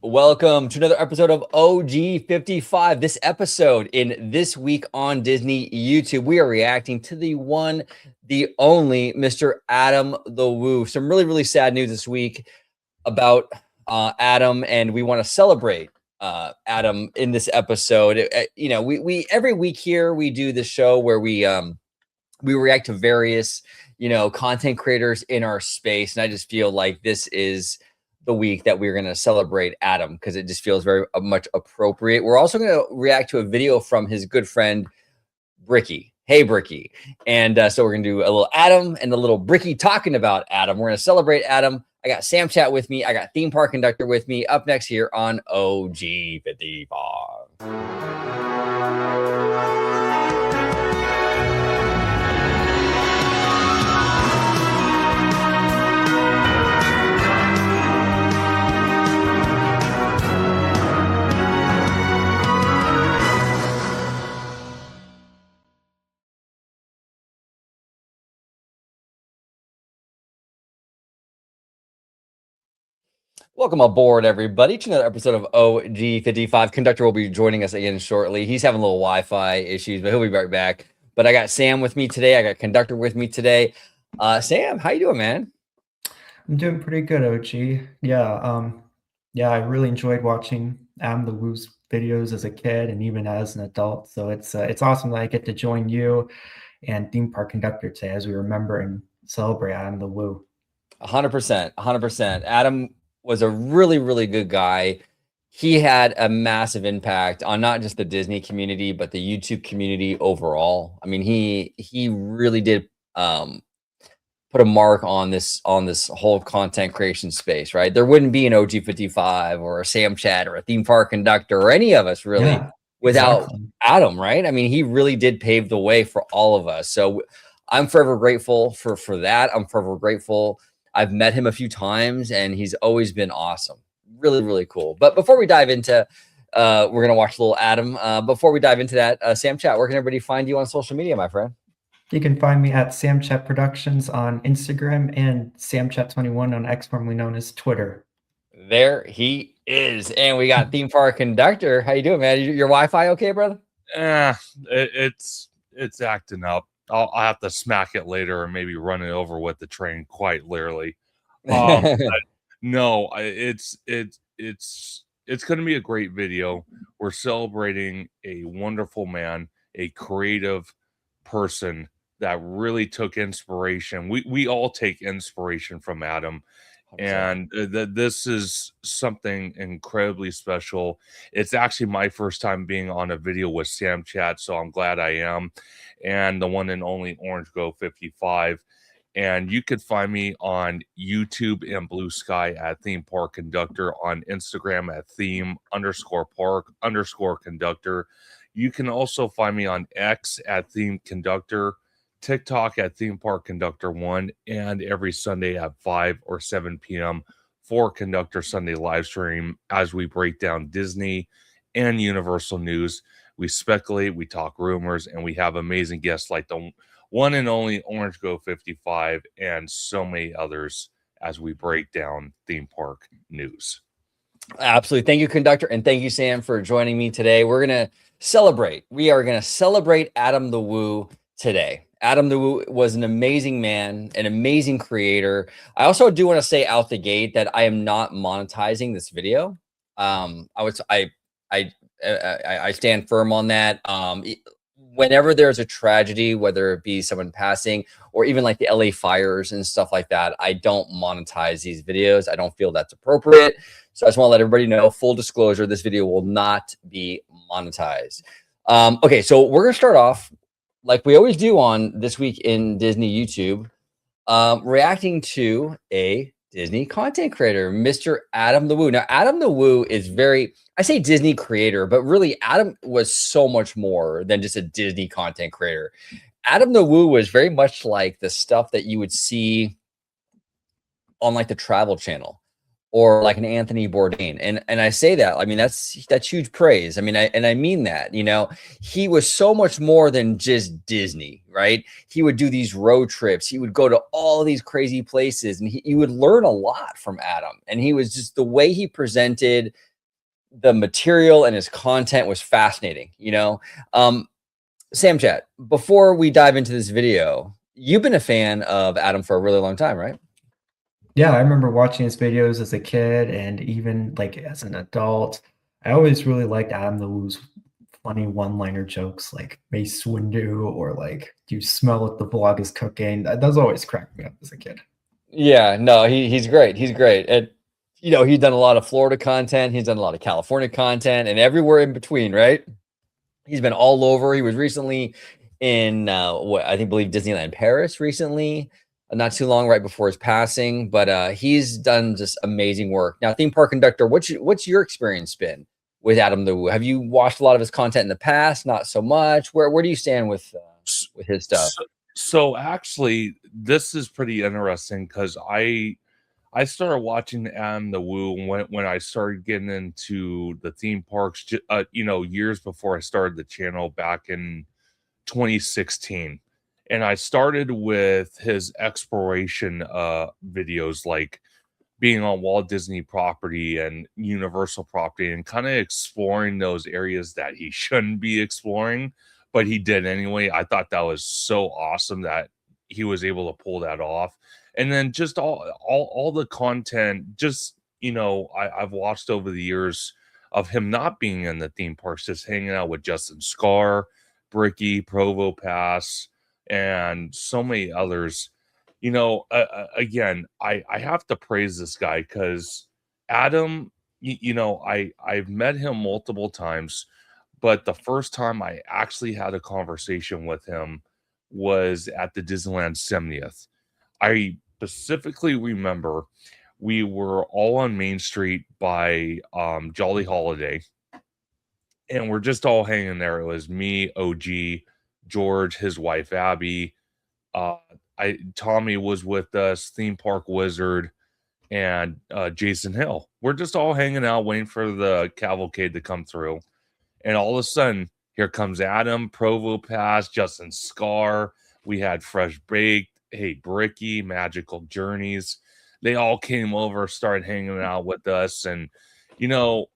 Welcome to another episode of OG 55. This episode in This Week on Disney YouTube, we are reacting to the one, the only Mr. Adam the Woo. Some really sad news this week about Adam, and we want to celebrate Adam in this episode. We every week here we do this show where we react to various content creators in our space, and I just feel like this is the week that we're going to celebrate Adam because it just feels very much appropriate. We're also going to react to a video from his good friend Bricky. Hey Bricky. And so we're going to do a little Adam and a little Bricky talking about Adam. We're going to celebrate Adam. I got SamChat with me. I got Theme Park Conductor with me up next here on OG 55. Welcome aboard, everybody, to another episode of OG 55. Conductor will be joining us again shortly. He's having a little Wi-Fi issues, but he'll be right back. But I got Sam with me today. I got Conductor with me today. Sam, how you doing, man? I'm doing pretty good, OG. Yeah, I really enjoyed watching Am the Woo's videos as a kid and even as an adult. So it's awesome that I get to join you and Theme Park Conductor today as we remember and celebrate Am the Woo. 100%, 100%. Adam was a really good guy. He had a massive impact on not just the Disney community, but the YouTube community overall. I mean, he really did put a mark on this whole content creation space, right? There wouldn't be an OG 55 or a SamChat or a Theme Park Conductor or any of us really Yeah, without exactly. Adam, right? I mean, he really did pave the way for all of us. So I'm forever grateful for that. I'm forever grateful. I've met him a few times and he's always been awesome. Really cool. But before we dive into we're gonna watch a little Adam. Before we dive into that, SamChat, where can everybody find you on social media, my friend? You can find me at SamChat Productions on Instagram and SamChat21 on X, formerly known as Twitter. There he is. And we got Theme Park Conductor. How you doing, man? Your Wi-Fi okay, brother? Eh, it's acting up. I'll have to smack it later or maybe run it over with the train quite literally. But no, it's going to be a great video. We're celebrating a wonderful man, a creative person that really took inspiration. We all take inspiration from Adam, 100%. and this is something incredibly special. It's actually my first time being on a video with SamChat, so I'm glad I am, and the one and only Orange Go 55. And you could find me on YouTube and Blue Sky at Theme Park Conductor, on Instagram at theme_park_conductor. You can also find me on X at Theme Conductor, TikTok at Theme Park Conductor 1, and every Sunday at 5 or 7 p.m. for Conductor Sunday live stream as we break down Disney and Universal news. We speculate, we talk rumors, and we have amazing guests like the one and only Orange Go 55 and so many others as we break down theme park news. Absolutely. Thank you, Conductor. And thank you, Sam, for joining me today. We're going to celebrate. We are going to celebrate Adam the Woo today. Adam the Woo was an amazing man, an amazing creator. I also do want to say out the gate that I am not monetizing this video. I stand firm on that. Whenever there's a tragedy, whether it be someone passing or even like the LA fires and stuff like that, I don't monetize these videos. I don't feel that's appropriate. So I just want to let everybody know, full disclosure, this video will not be monetized. Okay, so we're going to start off like we always do on This Week in Disney YouTube, reacting to a Disney content creator, Mr. Adam the Woo. Now, Adam the Woo is I say Disney creator, but really Adam was so much more than just a Disney content creator. Adam the Woo was very much like the stuff that you would see on like the Travel Channel or like an Anthony Bourdain. And I say that, I mean, that's huge praise. I mean, I mean that, you know, he was so much more than just Disney, right? He would do these road trips. He would go to all these crazy places, and you would learn a lot from Adam. And he was just, the way he presented the material and his content was fascinating, you know? SamChat, before we dive into this video, you've been a fan of Adam for a really long time, right? Yeah, I remember watching his videos as a kid and even like as an adult. I always really liked Adam the Woo's funny one-liner jokes like Mace Windu or like, do you smell what the vlog is cooking? That does always crack me up as a kid. Yeah, no, he's great. He's great. And you know, he's done a lot of Florida content, he's done a lot of California content, and everywhere in between, right? He's been all over. He was recently in what I think believe Disneyland Paris recently, not too long right before his passing. But he's done just amazing work. Now, theme park conductor, what's your experience been with Adam the Woo? Have you watched a lot of his content in the past? Not so much. Where do you stand with his stuff? So actually, this is pretty interesting because I started watching Adam the Woo when I started getting into the theme parks, you know, years before I started the channel back in 2016. And I started with his exploration videos, like being on Walt Disney property and Universal property and kind of exploring those areas that he shouldn't be exploring, but he did anyway. I thought that was so awesome that he was able to pull that off. And then just all the content, just you know, I've watched over the years of him not being in the theme parks, just hanging out with Justin Scar, Bricky, Provo Pass, and so many others. You know, again, I have to praise this guy because Adam, you know, I've met him multiple times, but the first time I actually had a conversation with him was at the Disneyland 70th. I specifically remember we were all on Main Street by Jolly Holiday, and we're just all hanging there. It was me, OG, George, his wife Abby, uh, Tommy was with us, theme park wizard, and Jason Hill. We're just all hanging out, waiting for the cavalcade to come through. And all of a sudden, here comes Adam, Provo Pass, Justin Scar. We had Fresh Baked, Hey Bricky, Magical Journeys. They all came over, started hanging out with us, and you know,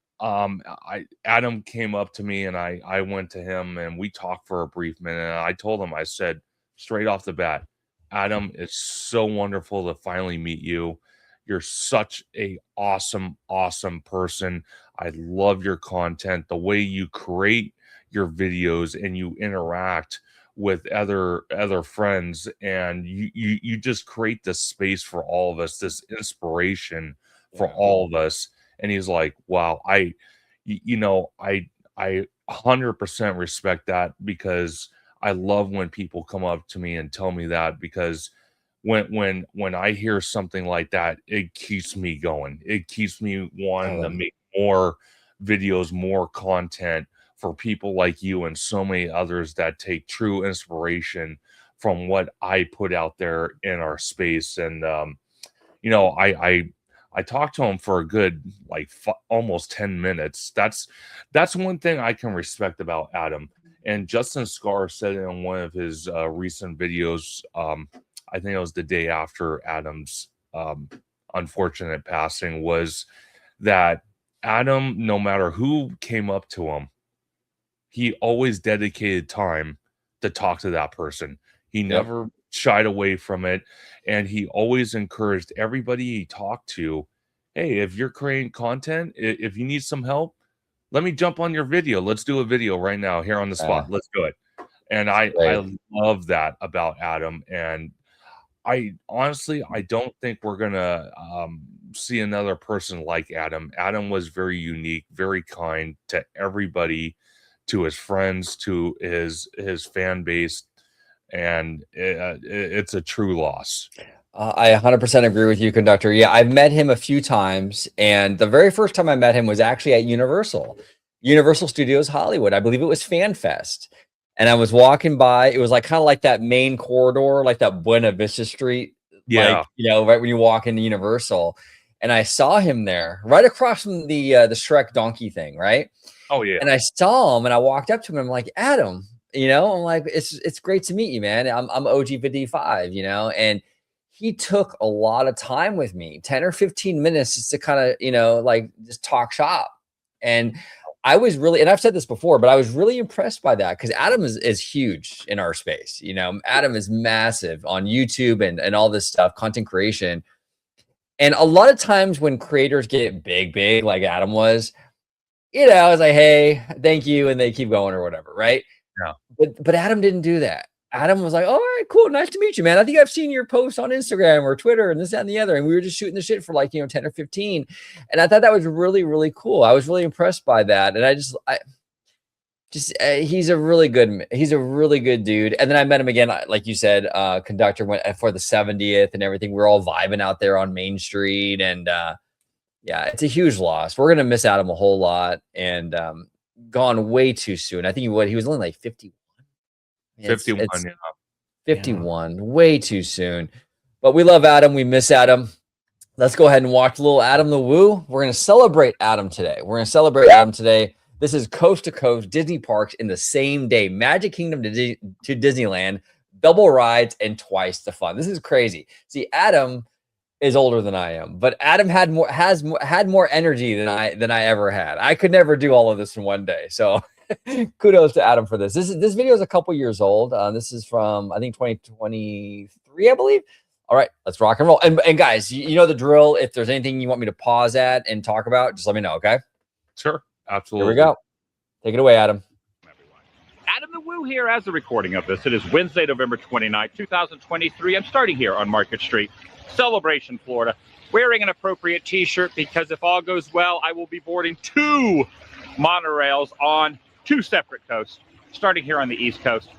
Adam came up to me, and I went to him, and we talked for a brief minute. And I told him, I said straight off the bat, Adam, it's so wonderful to finally meet you. You're such a awesome person. I love your content, the way you create your videos and you interact with other friends, and you just create this space for all of us, this inspiration for Yeah. all of us. And he's like, wow, you know, I 100% respect that because I love when people come up to me and tell me that because when I hear something like that, it keeps me going. It keeps me wanting to make more videos, more content for people like you and so many others that take true inspiration from what I put out there in our space. And you know, I talked to him for a good like almost 10 minutes. That's one thing I can respect about Adam. And Justin Scar said it in one of his recent videos. I think it was the day after Adam's unfortunate passing, was that Adam, no matter who came up to him, he always dedicated time to talk to that person. He never shied away from it. And he always encouraged everybody he talked to, hey, if you're creating content, if you need some help, let me jump on your video. Let's do a video right now here on the spot. Let's do it. And I love that about Adam. And I honestly, I don't think we're gonna see another person like Adam. Adam was very unique, very kind to everybody, to his friends, to his fan base, and it's a true loss. I 100% agree with you, conductor. Yeah, I've met him a few times, and the very first time I met him was actually at Universal Studios Hollywood. I believe it was Fan Fest, and I was walking by. It was like kind of like that main corridor, like that Buena Vista Street, Yeah. like, you know, right when you walk into Universal. and I saw him there right across from the Shrek donkey thing, right? Oh yeah. And I saw him and I walked up to him. I'm like, Adam, I'm like, it's great to meet you, man. I'm OG 55, and he took a lot of time with me, 10 or 15 minutes just to kind of, like just talk shop. And I was really, and I've said this before, but I was really impressed by that because Adam is huge in our space. Adam is massive on YouTube and all this stuff, content creation. And a lot of times when creators get big, like Adam was, I was like, hey, thank you. And they keep going or whatever. Right. Yeah. But Adam didn't do that. Adam was like, all right, cool. Nice to meet you, man. I think I've seen your posts on Instagram or Twitter and this, that, and the other. And we were just shooting the shit for like, 10 or 15. And I thought that was really, really cool. I was really impressed by that. And he's a really good dude. And then I met him again, like you said, conductor went for the 70th and everything. We're all vibing out there on Main Street. And yeah, it's a huge loss. We're going to miss Adam a whole lot and gone way too soon. I think he was only like 51. 51, yeah. 51, way too soon. But we love Adam. We miss Adam. Let's go ahead and watch a little Adam the Woo. We're going to celebrate Adam today. This is coast to coast Disney parks in the same day. Magic Kingdom to Disneyland, double rides and twice the fun. This is crazy. See, Adam is older than I am, but Adam had more energy than I ever had. I could never do all of this in one day. So kudos to Adam for this. This video is a couple years old. This is from I think 2023, I believe. All right, let's rock and roll. And guys, you know the drill. If there's anything you want me to pause at and talk about, just let me know. Okay. Sure. Absolutely. Here we go. Take it away, Adam. Adam the Woo here as the recording of this. It is Wednesday, November 29th, 2023. I'm starting here on Market Street, Celebration, Florida, wearing an appropriate t-shirt because if all goes well, I will be boarding 2 monorails on 2 separate coasts, starting here on the East Coast,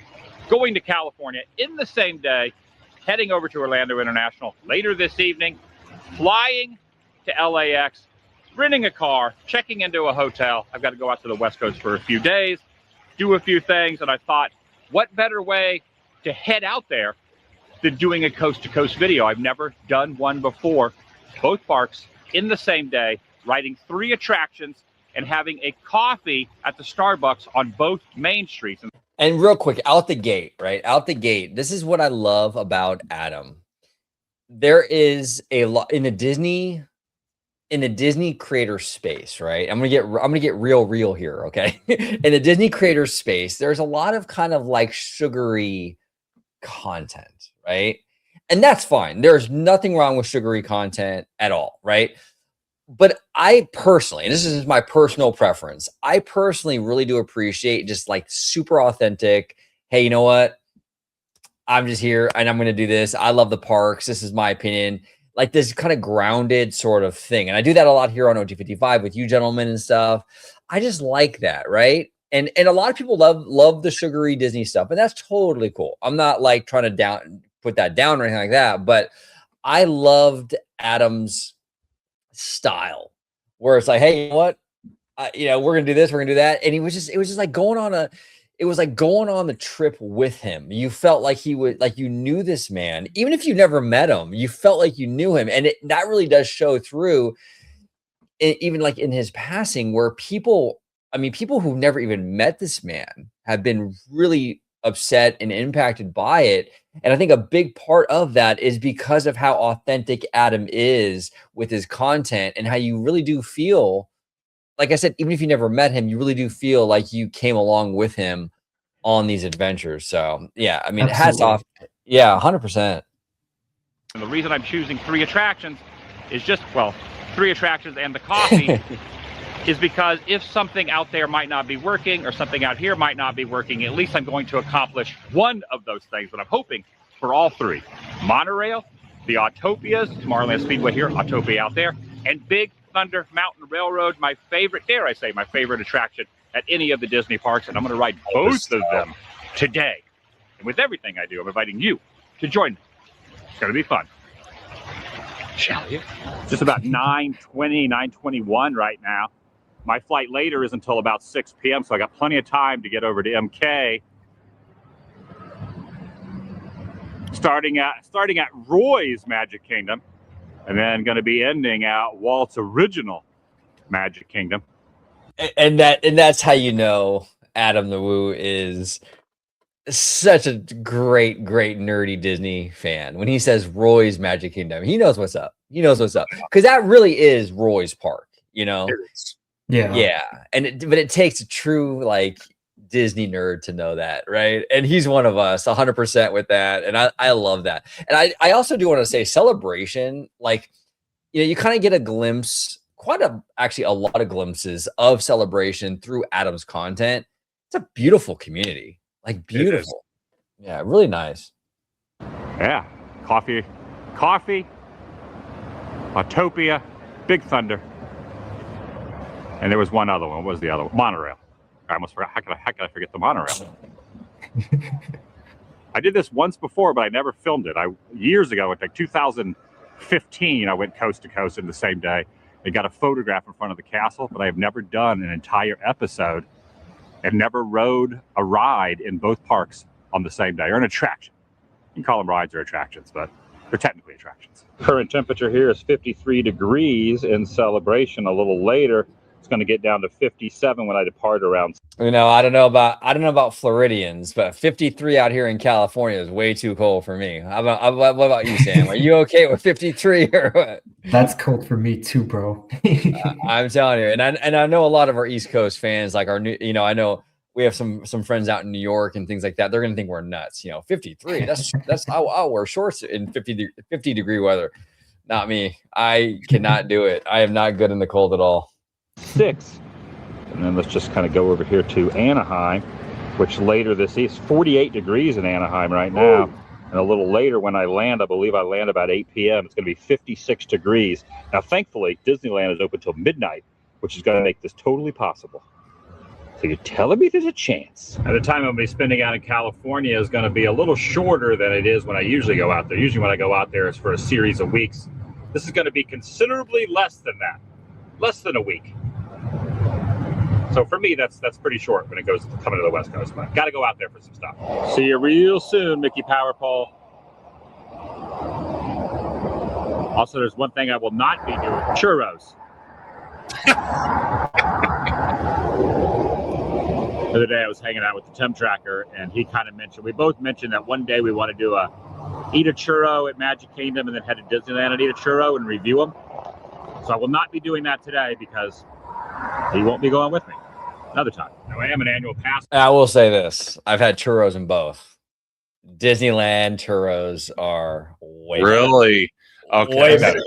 going to California in the same day, heading over to Orlando International later this evening, flying to LAX, renting a car, checking into a hotel. I've got to go out to the West Coast for a few days, do a few things, and I thought, what better way to head out there than doing a coast-to-coast video? I've never done one before. Both parks in the same day, riding 3 attractions, and having a coffee at the Starbucks on both main streets. And real quick, out the gate, this is what I love about Adam. There is a lot in the Disney creator space, right? I'm gonna get real here, okay? In the Disney creator space, there's a lot of kind of like sugary content, right? And that's fine. There's nothing wrong with sugary content at all, right? But I personally, and this is my personal preference, I personally really do appreciate just like super authentic. Hey, you know what? I'm just here and I'm going to do this. I love the parks. This is my opinion. Like this kind of grounded sort of thing. And I do that a lot here on OG55 with you gentlemen and stuff. I just like that, right? And a lot of people love the sugary Disney stuff, and that's totally cool. I'm not like trying to put that down or anything like that, but I loved Adam's style where it's like, hey, you know what? We're gonna do this, we're gonna do that. And it was just like going on the trip with him. You felt like he would, like you knew this man, even if you never met him, you felt like you knew him. And that really does show through even like in his passing, where people who never even met this man have been really upset and impacted by it. And I think a big part of that is because of how authentic Adam is with his content and how you really do feel, like I said, even if you never met him, you really do feel like you came along with him on these adventures. So yeah, I mean, hats off. Yeah, 100%. And the reason I'm choosing 3 attractions is just, 3 attractions and the coffee is because if something out there might not be working or something out here might not be working, at least I'm going to accomplish one of those things, but I'm hoping for all 3. Monorail, the Autopias, Tomorrowland Speedway here, Autopia out there, and Big Thunder Mountain Railroad, my favorite, dare I say, my favorite attraction at any of the Disney parks, and I'm going to ride both of them today. And with everything I do, I'm inviting you to join me. It's going to be fun. Shall you? Just about 9:20, 9:21 right now. My flight later is until about 6 p.m., so I got plenty of time to get over to MK. Starting at Roy's Magic Kingdom. and then going to be ending out Walt's original Magic Kingdom. And that's how you know Adam the Woo is such a great nerdy Disney fan. When he says Roy's Magic Kingdom, he knows what's up. He knows what's up, because that really is Roy's park, you know. Yeah. And but it takes a true like Disney nerd to know that, right? And he's one of us 100% with that, and I love that. And I also do want to say Celebration, like, you know, you kind of get a glimpse, actually a lot of glimpses of Celebration through Adam's content. It's a beautiful community, like beautiful. Yeah, really nice. Yeah, coffee, Autopia, Big Thunder, and there was one other one. What was the other one? Monorail. I almost forgot. How could I forget the monorail? I did this once before, but I never filmed it. Years ago, like 2015, I went coast to coast in the same day. I got a photograph in front of the castle, but I have never done an entire episode and never rode a ride in both parks on the same day, or an attraction. You can call them rides or attractions, but they're technically attractions. Current temperature here is 53 degrees in Celebration. A little later, it's going to get down to 57 when I depart around. You know, I don't know about Floridians, but 53 out here in California is way too cold for me. What about you, Sam? Are you okay with 53 or what? That's cold for me too, bro. I'm telling you, and I know a lot of our East Coast fans, like our new, you know, I know we have some friends out in New York and things like that. They're gonna think we're nuts. You know, 53. That's I'll wear shorts in 50 degree weather. Not me. I cannot do it. I am not good in the cold at all. 6. And then let's just kind of go over here to Anaheim, which later this is 48 degrees in Anaheim right now. And a little later when I land, I believe I land about 8 p.m. It's going to be 56 degrees. Now, thankfully, Disneyland is open till midnight, which is going to make this totally possible. So you're telling me there's a chance? At the time I'm going to be spending out in California is going to be a little shorter than it is when I usually go out there. Usually when I go out there, it's for a series of weeks. This is going to be considerably less than that. Less than a week. So for me, that's pretty short when it goes coming to the West Coast. But got to go out there for some stuff. See you real soon, Mickey Powerpole. Also, there's one thing I will not be doing: churros. The other day I was hanging out with the temp tracker, and he kind of mentioned, we both mentioned that one day we want to do eat a churro at Magic Kingdom and then head to Disneyland and eat a churro and review them. So I will not be doing that today because he won't be going with me. Another time. Now, I am an annual pass. I will say this: I've had churros in both. Disneyland churros are way really better. okay. Way better.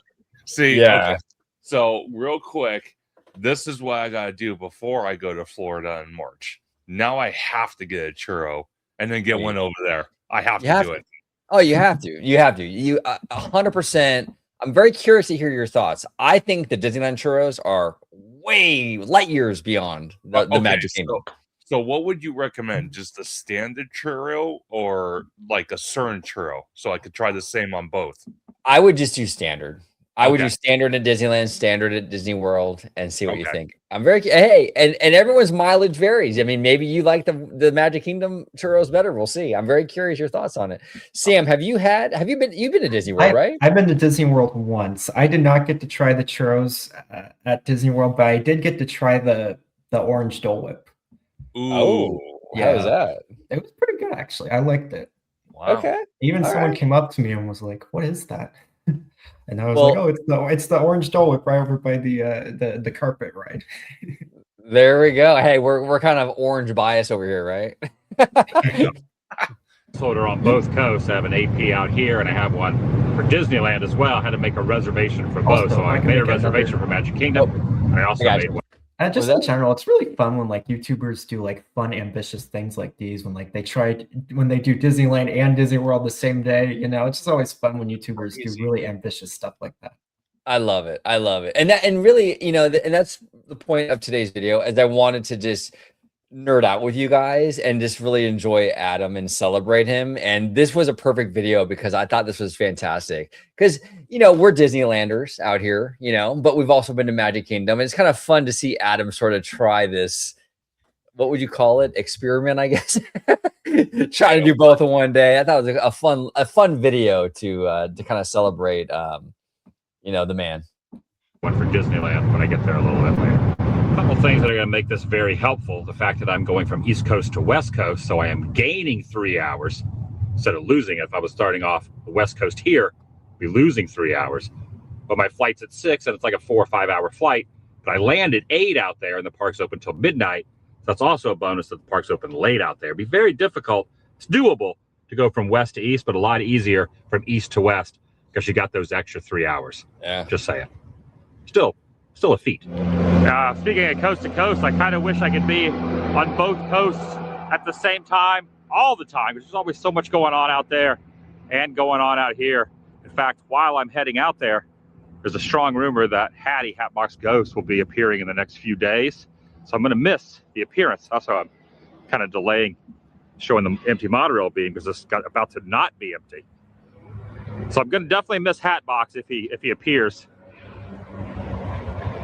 See, yeah. Okay. So real quick, this is what I gotta do before I go to Florida in March. Now I have to get a churro and then get one over there. I have to do it. Oh, you have to. You have to. You 100%. I'm very curious to hear your thoughts. I think the Disneyland churros are way light years beyond the Magic Kingdom. So what would you recommend? Just a standard churro or like a certain churro? So I could try the same on both. I would just do standard. I would do standard at Disneyland, standard at Disney World, and see what you think. I'm very and everyone's mileage varies. I mean, maybe you like the Magic Kingdom churros better. We'll see. I'm very curious your thoughts on it. Sam, you've been to Disney World, right? I've been to Disney World once. I did not get to try the churros at Disney World, but I did get to try the orange Dole Whip. Ooh. Oh, yeah. How was that? It was pretty good, actually. I liked it. Wow. Okay. Even someone came up to me and was like, "What is that?" And I was like, "Oh, it's the orange Dole Whip right over by the carpet ride." There we go. Hey, we're kind of orange bias over here, right? Floater on both coasts. I have an AP out here, and I have one for Disneyland as well. I had to make a reservation for both, so I made a reservation for Magic Kingdom. And I also made one. And just in general, it's really fun when like YouTubers do like fun, ambitious things like these. When like they do Disneyland and Disney World the same day, you know, it's just always fun when YouTubers do really ambitious stuff like that. I love it. I love it. And really, you know, and that's the point of today's video, is I wanted to just nerd out with you guys and just really enjoy Adam and celebrate him. And this was a perfect video because I thought this was fantastic. Because, you know, we're Disneylanders out here, you know, but we've also been to Magic Kingdom. It's kind of fun to see Adam sort of try this, what would you call it? Experiment, I guess. Trying to do both in one day. I thought it was a fun video to kind of celebrate you know, the man. One for Disneyland when I get there a little bit later. A couple things that are going to make this very helpful. The fact that I'm going from East Coast to West Coast, so I am gaining 3 hours instead of losing. If I was starting off the West Coast here, I'd be losing 3 hours. But my flight's at 6, and it's like a 4 or 5 hour flight. But I land at 8 out there, and the park's open till midnight. So that's also a bonus that the park's open late out there. It'd be very difficult. It's doable to go from west to east, but a lot easier from east to west because you got those extra 3 hours. Yeah. Just saying. Still a feat. Speaking of coast to coast, I kind of wish I could be on both coasts at the same time, all the time. There's always so much going on out there and going on out here. In fact, while I'm heading out there, there's a strong rumor that Hattie, Hatbox Ghost, will be appearing in the next few days. So I'm going to miss the appearance. Also, I'm kind of delaying showing the empty monorail beam because it's about to not be empty. So I'm going to definitely miss Hatbox if he appears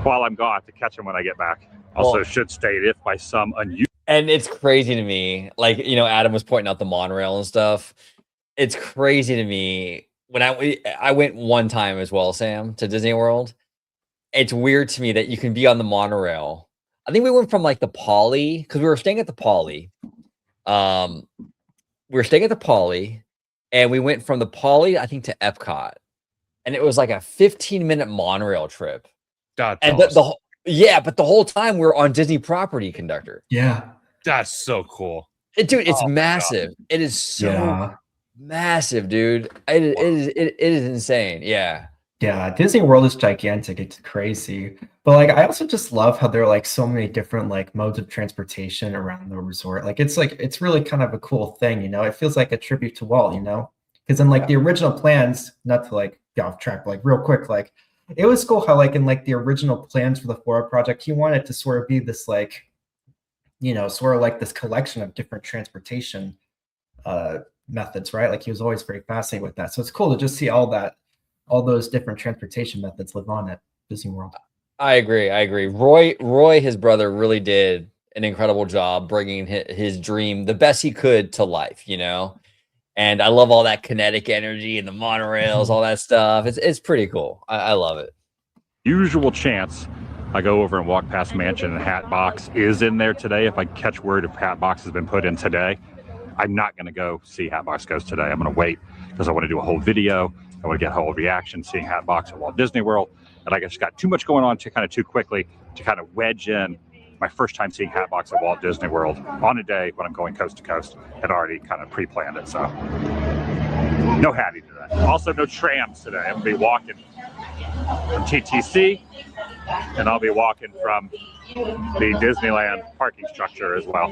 while I'm gone to catch him when I get back. Also, should state if by some unusual. And it's crazy to me, like, you know, Adam was pointing out the monorail and stuff. It's crazy to me when I went one time as well, Sam, to Disney World. It's weird to me that you can be on the monorail. I think we went from like the Poly because we were staying at the Poly. We were staying at the Poly, and we went from the Poly, I think, to Epcot, and it was like a 15-minute monorail trip. That's And awesome. but the whole time we're on Disney property, conductor. Yeah. That's so cool. Dude, it's Oh my massive. It is so Yeah. massive, dude. It is insane. Yeah. Yeah, Disney World is gigantic. It's crazy. But like I also just love how there are like so many different like modes of transportation around the resort. Like it's really kind of a cool thing, you know. It feels like a tribute to Walt, you know. Because in like the original plans, not to like get off track, but like real quick, like it was cool how like in like the original plans for the Flora project, he wanted to sort of be this like, you know, sort of like this collection of different transportation methods, right? Like he was always very fascinated with that. So it's cool to just see all those different transportation methods live on at Disney World. I agree. Roy, his brother, really did an incredible job bringing his dream the best he could to life, you know. And I love all that kinetic energy and the monorails, all that stuff. It's pretty cool. I love it. Usual chance I go over and walk past Mansion and Hatbox is in there today. If I catch word if Hatbox has been put in today, I'm not going to go see Hatbox Ghost today. I'm going to wait because I want to do a whole video. I want to get a whole reaction seeing Hatbox at Walt Disney World. And I just got too much going on too quickly to kind of wedge in my first time seeing Hatbox at Walt Disney World on a day when I'm going coast to coast. Had already kind of pre-planned it, so no Hattie today. Also no trams today. I'm gonna be walking from TTC, and I'll be walking from the Disneyland parking structure as well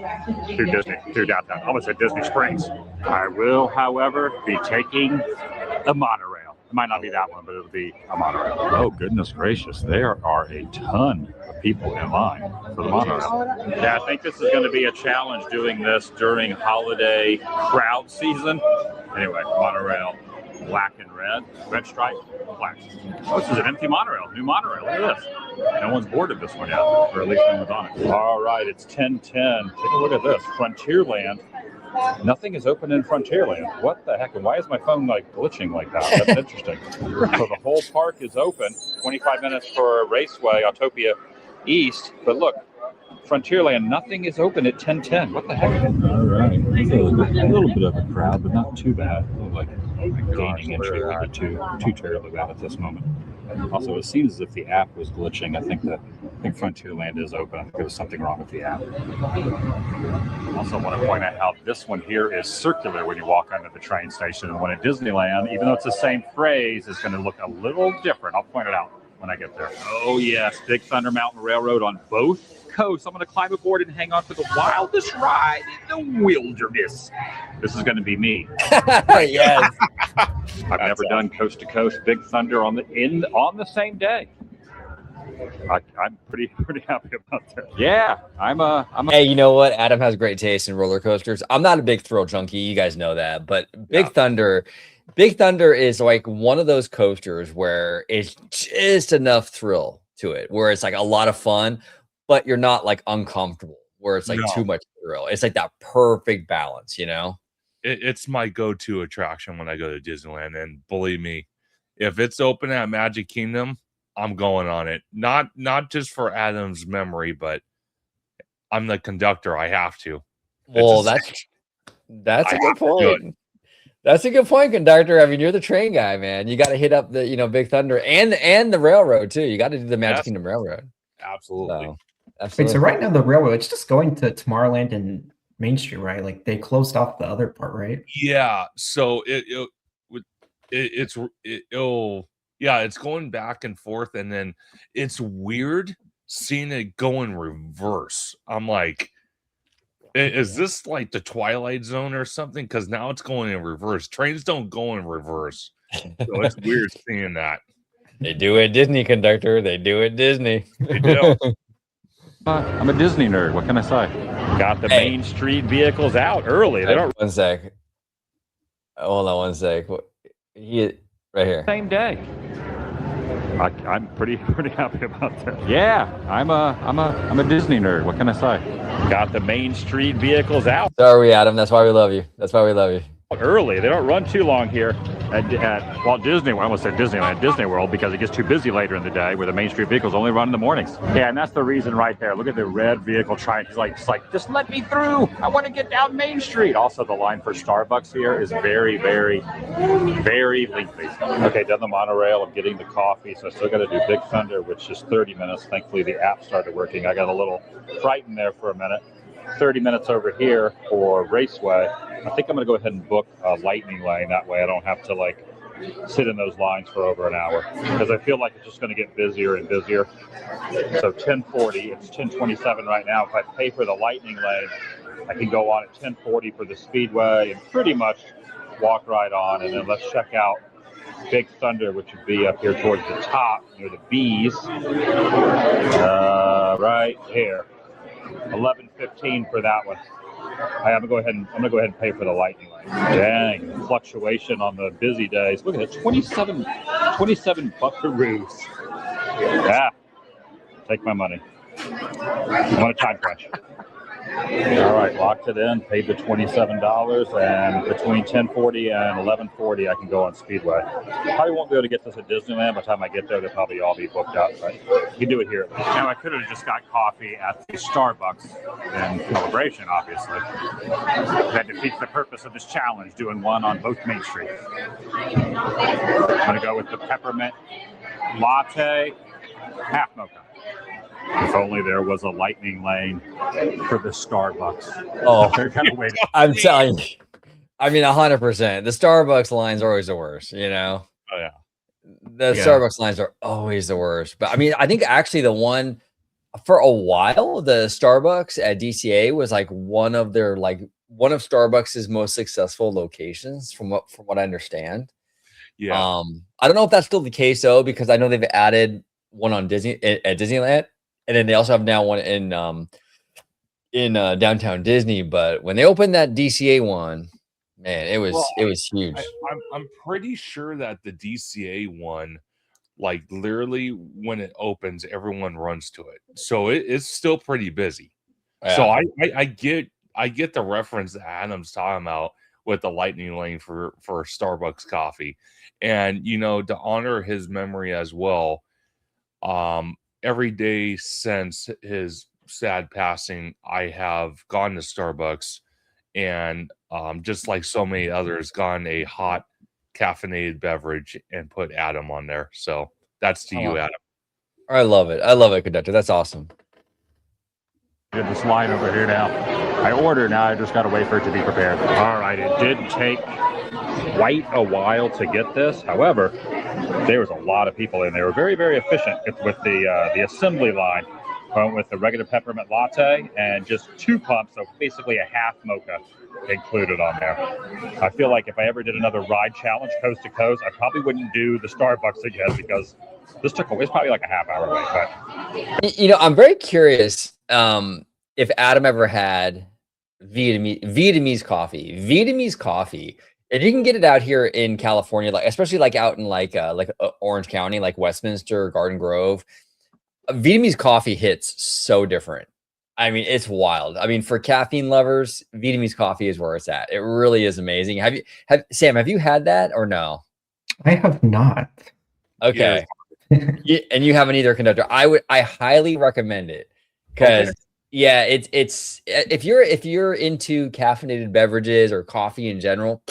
through downtown. I almost said Disney Springs. I will, however, be taking a monorail. It might not be that one, but it'll be a monorail. Oh, goodness gracious. There are a ton of people in line for the monorail. Yeah, I think this is going to be a challenge doing this during holiday crowd season. Anyway, monorail, black and red stripe, black. Oh, this is an empty monorail, new monorail. Look at this. No one's boarded this one yet, or at least no one's on it. All right, it's 10:10. Take a look at this. Frontierland. Nothing is open in Frontierland. What the heck? And why is my phone like glitching like that? That's interesting. So the whole park is open. 25 minutes for Raceway, Autopia East. But look, Frontierland, nothing is open at 10:10. What the heck? All right. A little bit of a crowd, but not too bad. Like gaining entry wouldn't be too terribly bad at this moment. Also, it seems as if the app was glitching. I think Frontierland is open. I think there was something wrong with the app. Also, I want to point out how this one here is circular when you walk onto the train station. And when at Disneyland, even though it's the same phrase, it's going to look a little different. I'll point it out when I get there. Oh, yes. Big Thunder Mountain Railroad on both coast. I'm going to climb aboard and hang on for the wildest ride in the wilderness. This is going to be me. Yes. I've never done coast to coast Big Thunder on the same day. I'm pretty happy about that. Yeah, I'm a. Hey, you know what? Adam has great taste in roller coasters. I'm not a big thrill junkie. You guys know that, but Big Thunder is like one of those coasters where it's just enough thrill to it, where it's like a lot of fun, but you're not like uncomfortable, where it's like too much thrill. It's like that perfect balance, you know? It's my go-to attraction when I go to Disneyland, and believe me, If it's open at Magic Kingdom, I'm going on it. Not just for Adam's memory, but I'm the conductor. I have to. Well, that's a good point. That's a good point, conductor. I mean, you're the train guy, man. You got to hit up the Big Thunder and the railroad too. You got to do the Magic Kingdom Railroad. Absolutely. So, Wait, so right now the railroad, it's just going to Tomorrowland and Main Street, right? Like they closed off the other part, right? Yeah. So it's going back and forth, and then it's weird seeing it go in reverse. I'm like, is this like the Twilight Zone or something? Because now it's going in reverse. Trains don't go in reverse, so it's weird seeing that. They do it Disney, conductor. They do it Disney. They do. I'm a Disney nerd. What can I say? Got the Main Street vehicles out early. They don't. One sec. Hold on one sec. Right here. Same day. I'm pretty happy about that. Yeah, I'm a Disney nerd. What can I say? Got the Main Street vehicles out Sorry, Adam. That's why we love you. That's why we love you. early. They don't run too long here at Walt Disney. I almost said Disneyland, Disney World, because it gets too busy later in the day where the Main Street vehicles only run in the mornings. Yeah, and that's the reason right there. Look at the red vehicle trying. He's like, just let me through. I want to get down Main Street. Also, the line for Starbucks here is very, very, very lengthy. Okay, done the monorail. I'm getting the coffee, so I still got to do Big Thunder, which is 30 minutes. Thankfully, the app started working. I got a little frightened there for a minute. 30 minutes over here for Raceway. I think I'm going to go ahead and book a Lightning Lane. That way I don't have to like sit in those lines for over an hour, because I feel like it's just going to get busier and busier. So 10:40, it's 10:27 right now. If I pay for the Lightning Lane, I can go on at 10:40 for the Speedway and pretty much walk right on. And then let's check out Big Thunder, which would be up here towards the top near the Bees. Right here. 11:15 for that one. I'm gonna go ahead and pay for the Lightning Lane. Dang, fluctuation on the busy days. Look at it, 27 buckaroos. Yeah, take my money. I'm on a time crunch. All right, locked it in, paid the $27, and between 10:40 and 11:40, I can go on Speedway. Probably won't be able to get this at Disneyland. By the time I get there, they'll probably all be booked out, but you can do it here. Now, I could have just got coffee at the Starbucks in Celebration, obviously. That defeats the purpose of this challenge, doing one on both Main Streets. I'm going to go with the peppermint latte, half mocha. If only there was a Lightning Lane for the Starbucks. Oh, They're kind of waiting. I'm telling you. I mean, 100%. The Starbucks lines are always the worst, you know? Oh, yeah. The Starbucks lines are always the worst. But I mean, I think actually the one for a while, the Starbucks at DCA was like one of Starbucks' most successful locations from what I understand. Yeah. I don't know if that's still the case though, because I know they've added one on at Disneyland. And then they also have now one in downtown Disney. But when they opened that DCA one, man, it was huge. I'm pretty sure that the DCA one, like literally when it opens, everyone runs to it. So it's still pretty busy. Yeah. So I get the reference that Adam's talking about with the Lightning Lane for Starbucks coffee. And to honor his memory as well, every day since his sad passing, I have gone to Starbucks and just like so many others, gone a hot caffeinated beverage and put Adam on there. So that's to you, Adam. I love it. I love it, conductor. That's awesome. Get this line over here now. I ordered now. I just got to wait for it to be prepared. All right. It did take quite a while to get this. However, there was a lot of people in there. They were very, very efficient with the assembly line. Went with the regular peppermint latte and just 2 pumps, so basically a half mocha included on there. I feel like if I ever did another ride challenge coast to coast, I probably wouldn't do the Starbucks again, because this it's probably like a half-hour wait. But I'm very curious if Adam ever had Vietnamese coffee. Vietnamese coffee. And you can get it out here in California, like especially like out in like Orange County, like Westminster, Garden Grove. Vietnamese coffee hits so different. I mean, it's wild. I mean, for caffeine lovers, Vietnamese coffee is where it's at. It really is amazing. Sam, have you had that or no? I have not. Okay. And you haven't either, conductor. I highly recommend it because yeah, it's if you're into caffeinated beverages or coffee in general,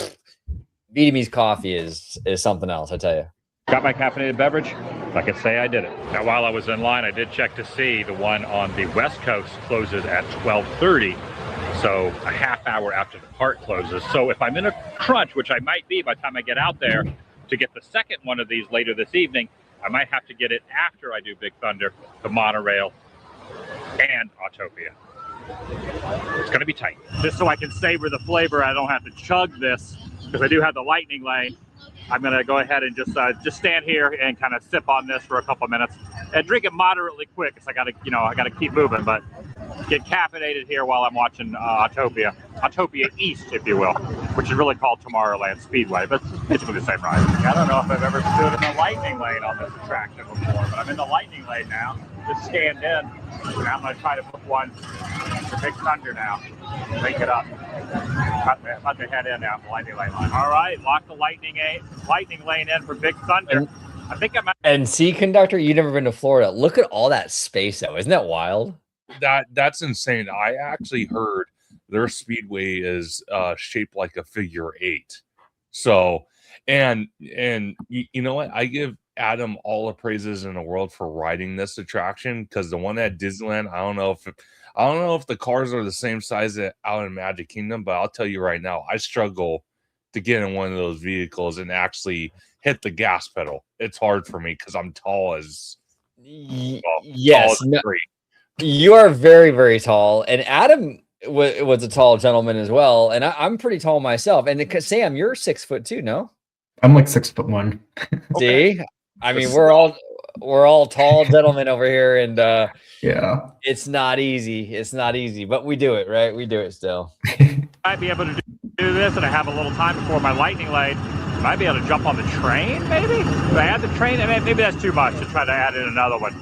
Vietnamese coffee is something else, I tell you. Got my caffeinated beverage. I can say I did it. Now, while I was in line, I did check to see the one on the West Coast closes at 12:30. So a half hour after the park closes. So if I'm in a crunch, which I might be by the time I get out there to get the second one of these later this evening, I might have to get it after I do Big Thunder, the monorail, and Autopia. It's going to be tight. Just so I can savor the flavor, I don't have to chug this because I do have the lightning lane. I'm going to go ahead and just stand here and kind of sip on this for a couple minutes and drink it moderately quick because I got to keep moving, but get caffeinated here while I'm watching Autopia East, if you will, which is really called Tomorrowland Speedway, but it's basically the same ride. I don't know if I've ever stood in the lightning lane on this attraction before, but I'm in the lightning lane now. Just scanned in, and I'm going to try to book one for Big Thunder now. Link it up. About to head in now, the lightning lane line. All right, lock the lightning lane in for Big Thunder. I think I'm. And see, conductor, you've never been to Florida. Look at all that space, though. Isn't that wild? That's insane. I actually heard their speedway is shaped like a figure 8. So, and you know what? I give Adam all the praises in the world for riding this attraction, because the one at Disneyland, I don't know if the cars are the same size out in Magic Kingdom, but I'll tell you right now, I struggle to get in one of those vehicles and actually hit the gas pedal. It's hard for me because I'm tall as yes. tall as you are very, very tall, and Adam was a tall gentleman as well, and I'm pretty tall myself. And Sam, you're 6 foot too, no? I'm like 6'1". See, I mean, we're all tall gentlemen over here, and yeah, it's not easy. It's not easy, but we do it, right? We do it still. Might be able to do this, and I have a little time before my lightning lane. Might be able to jump on the train, maybe? If I add the train, and maybe that's too much to try to add in another one.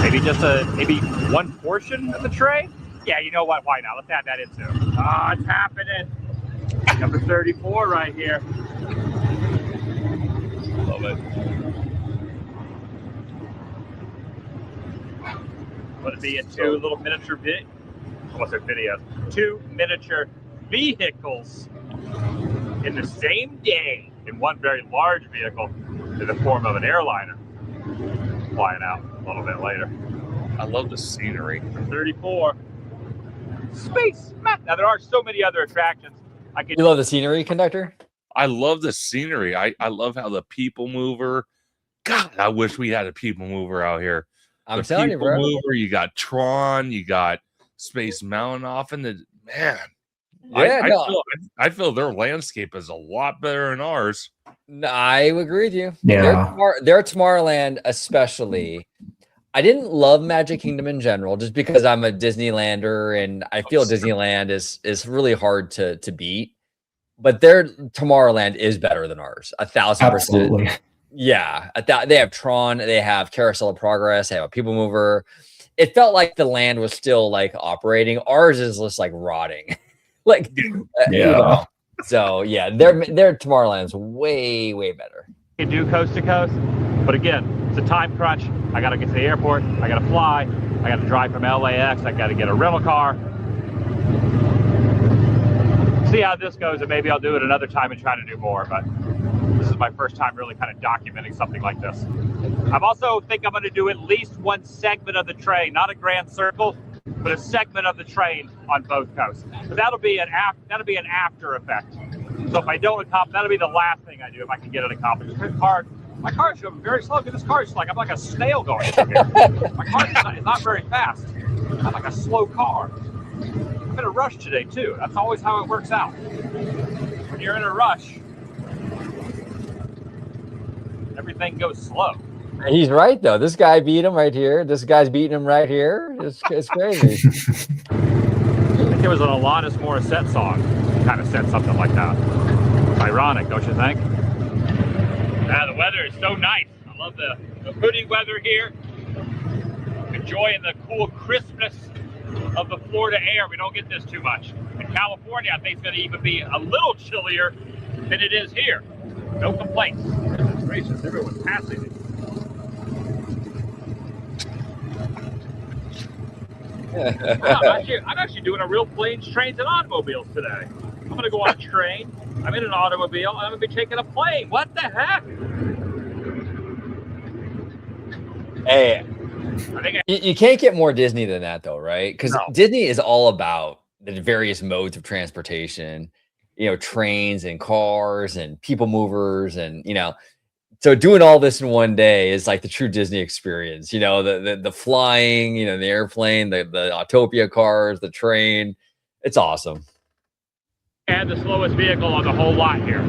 Maybe just maybe one portion of the train? Yeah, you know what? Why not? Let's add that in too. Oh, it's happening. Number 34 right here. Love it. Would it be a two miniature vehicles in the same day in one very large vehicle in the form of an airliner flying out a little bit later. I love the scenery. 34. Space Map. Now there are so many other attractions. You love the scenery, conductor? I love the scenery. I love how the people mover. God, I wish we had a people mover out here. I'm telling you, bro. Mover, you got Tron, you got Space Mountain off in the man. Yeah, I feel their landscape is a lot better than ours. No, I agree with you. Yeah, their Tomorrowland, especially. I didn't love Magic Kingdom in general, just because I'm a Disneylander, and I feel Disneyland is really hard to beat. But their Tomorrowland is better than ours, 1,000%. absolutely. Yeah, they have Tron, they have Carousel of Progress, they have a People Mover. It felt like the land was still like operating. Ours is just like rotting. Like, yeah. You know. So yeah, their Tomorrowland's way better. You can do coast to coast, but again, it's a time crunch. I got to get to the airport. I got to fly. I got to drive from LAX. I got to get a rental car. See how this goes, and maybe I'll do it another time and try to do more. But this is my first time really kind of documenting something like this. I'm also think I'm going to do at least one segment of the train, not a grand circle, but a segment of the train on both coasts. But that'll be an after effect. So if I don't accomplish, that'll be the last thing I do if I can get it accomplished. My car is very slow. This car is like I'm like a snail going through here. My car is not very fast. I'm like a slow car. I'm in a rush today too. That's always how it works out. When you're in a rush, everything goes slow. He's right though. This guy beat him right here. This guy's beating him right here. It's crazy. I think it was an Alanis Morissette song. Kind of said something like that. It's ironic, don't you think? The weather is so nice. I love the hoodie weather here. Enjoying the cool crispness of the Florida air. We don't get this too much. In California, I think it's going to even be a little chillier than it is here. No complaints. Goodness gracious, everyone's passing it. Wow, I'm actually doing a real planes, trains, and automobiles today. I'm going to go on a train. I'm in an automobile, and I'm going to be taking a plane. What the heck? Hey, you can't get more Disney than that, though, right? Because Disney is all about the various modes of transportation, trains and cars and people movers, and so doing all this in one day is like the true Disney experience. The flying, the airplane, the Autopia cars, the train. It's awesome. And the slowest vehicle on the whole lot here.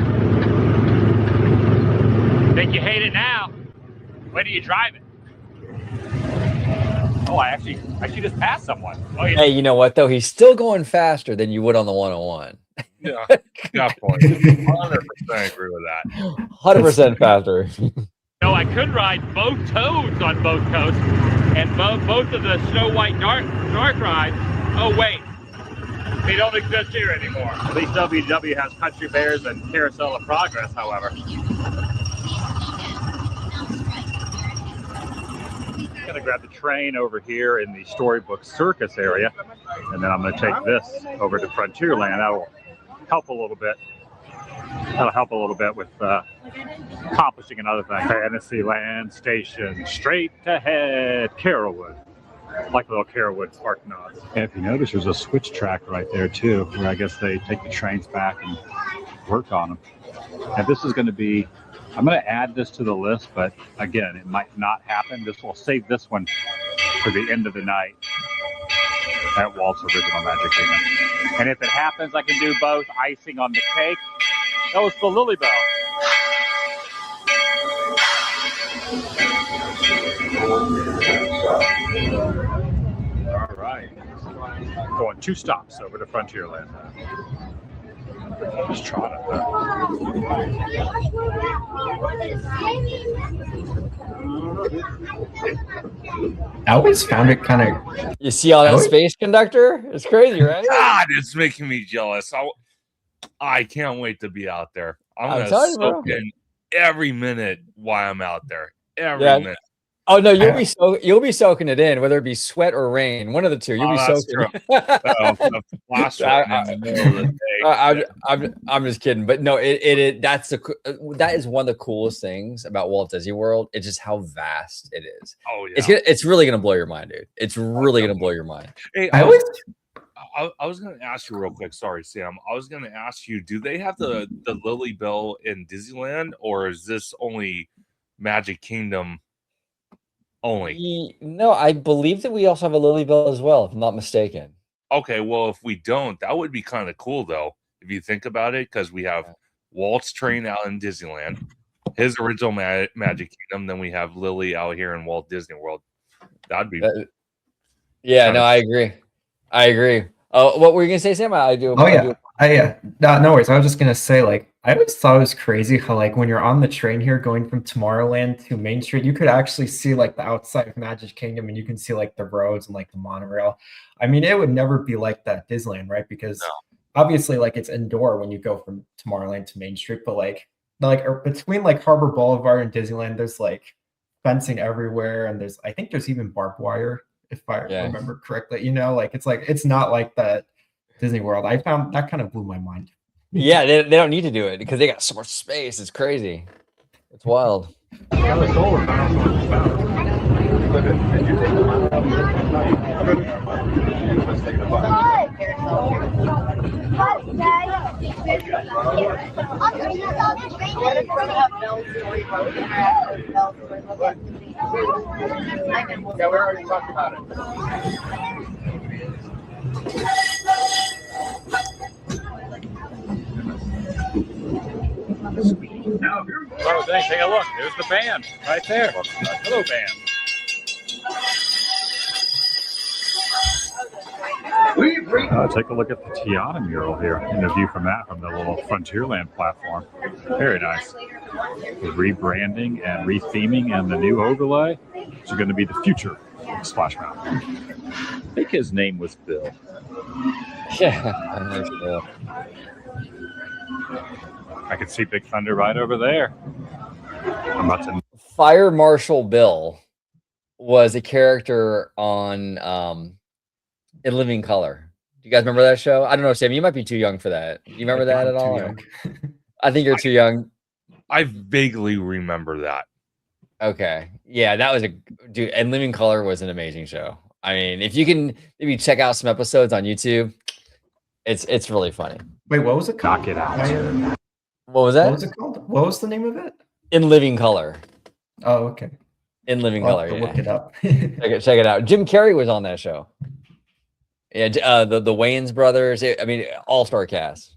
Think you hate it now? When do you drive it? Oh, I actually just passed someone. Oh, yeah. Hey, you know what though? He's still going faster than you would on the 101. Yeah, got point. 100% agree with that. 100% faster. No, I could ride both toads on both coasts, and both of the Snow White dark rides. Oh wait, they don't exist here anymore. At least WW has Country Bears and Carousel of Progress, however. I'm gonna grab the train over here in the Storybook Circus area, and then I'm gonna take this over to Frontierland. That'll help a little bit. That'll help a little bit with accomplishing another thing. Fantasyland Station, straight ahead, Carolwood. Like little Carolwood park nods. And if you notice, there's a switch track right there too, where I guess they take the trains back and work on them. And this is going to be, I'm going to add this to the list, but again, it might not happen. We'll save this one for the end of the night at Walt's Original Magic Kingdom. And if it happens, I can do both icing on the cake. Oh, it's the Lily Bell. All right. Going 2 stops over to Frontierland. Just trot it there. I always found it kind of. You see all that space, conductor? It's crazy, right? God, it's making me jealous. I can't wait to be out there. I'm going to soak in every minute while I'm out there. Every minute. Oh no, you'll be soaking it in, whether it be sweat or rain, one of the two. You'll be soaking. I'm just kidding, but no, that is one of the coolest things about Walt Disney World. It's just how vast it is. Oh yeah, it's really gonna blow your mind, dude. It's really gonna blow your mind. Hey, I was going to ask you real quick. Sorry, Sam. I was going to ask you, do they have the Lily Bell in Disneyland, or is this only Magic Kingdom only? No, I believe that we also have a Lily Bell as well, if I'm not mistaken. Okay, well, if we don't, that would be kind of cool, though, if you think about it, because we have Walt's train out in Disneyland, his original Magic Kingdom, then we have Lily out here in Walt Disney World. That'd be I agree. What were you gonna say, Sam? No, no worries. I was just gonna say, like, I always thought it was crazy how, like, when you're on the train here going from Tomorrowland to Main Street, you could actually see like the outside of Magic Kingdom, and you can see like the roads and like the monorail. I mean, it would never be like that at Disneyland, right? Because obviously, like, it's indoor when you go from Tomorrowland to Main Street, but like between like Harbor Boulevard and Disneyland, there's like fencing everywhere, and I think there's even barbed wire, if I remember correctly. It's not like that Disney World. I found that kind of blew my mind. Yeah, they don't need to do it because they got so much space. It's crazy. It's wild. Yeah, we already talked about it. Oh, thanks. Take a look. There's the band right there. Hello, band. Take a look at the Tiana mural here and the view from the little Frontierland platform. Very nice. The rebranding and retheming and the new overlay is going to be the future of Splash Mountain. I think his name was Bill. Yeah, I know it's Bill. I can see Big Thunder right over there. I'm about to. Fire Marshal Bill was a character on In Living Color. Do you guys remember that show? I don't know, Sam. You might be too young for that. Do you remember that at all? Too young. I think you're too young. I vaguely remember that. Okay. Yeah, that was a dude. And Living Color was an amazing show. I mean, if you can maybe check out some episodes on YouTube, it's really funny. Wait, what was it called? Knock it out. What was that? What was it called? What was the name of it? In Living Color. Oh, okay. In Living I'll Color. have to Yeah. look it up. Check it out. Jim Carrey was on that show. Yeah, the Wayans brothers. I mean, all-star cast.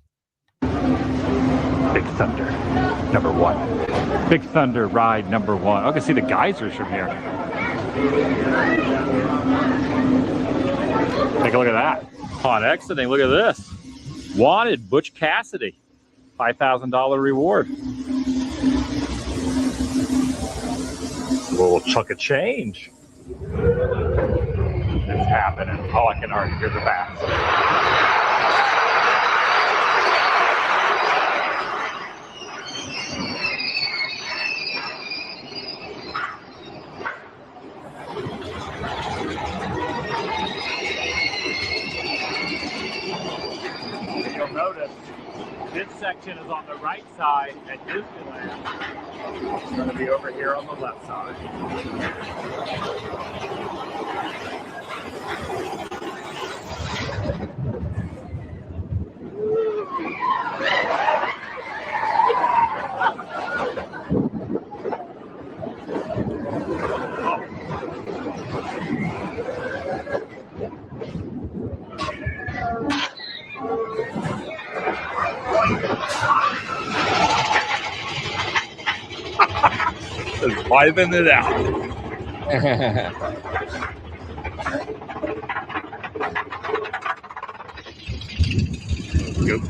Big Thunder, number 1. Big Thunder ride number 1. I can see the geysers from here. Take a look at that. On exiting, look at this. Wanted Butch Cassidy. $5,000 reward. A little chunk of change. It's happening. Oh, I can already hear the bats. You'll notice this section is on the right side at Disneyland. It's going to be over here on the left side. Just vibing it out. Goat.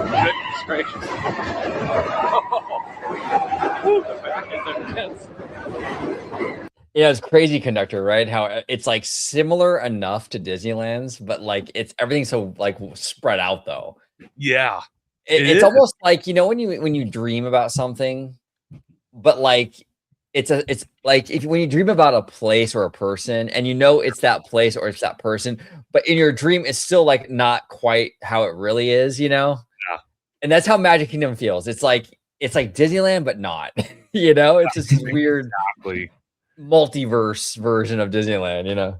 Goodness gracious. Woo, the back is intense. Yeah, it's crazy, Conductor, right? How it's like similar enough to Disneyland's, but like it's everything's so like spread out though. Yeah. It's is. almost like, you know, when you dream about something, but like it's like when you dream about a place or a person and you know it's that place or it's that person, but in your dream it's still like not quite how it really is, you know? Yeah. And that's how Magic Kingdom feels. It's like Disneyland, but not. You know, it's just this weird Exactly. multiverse version of Disneyland, you know.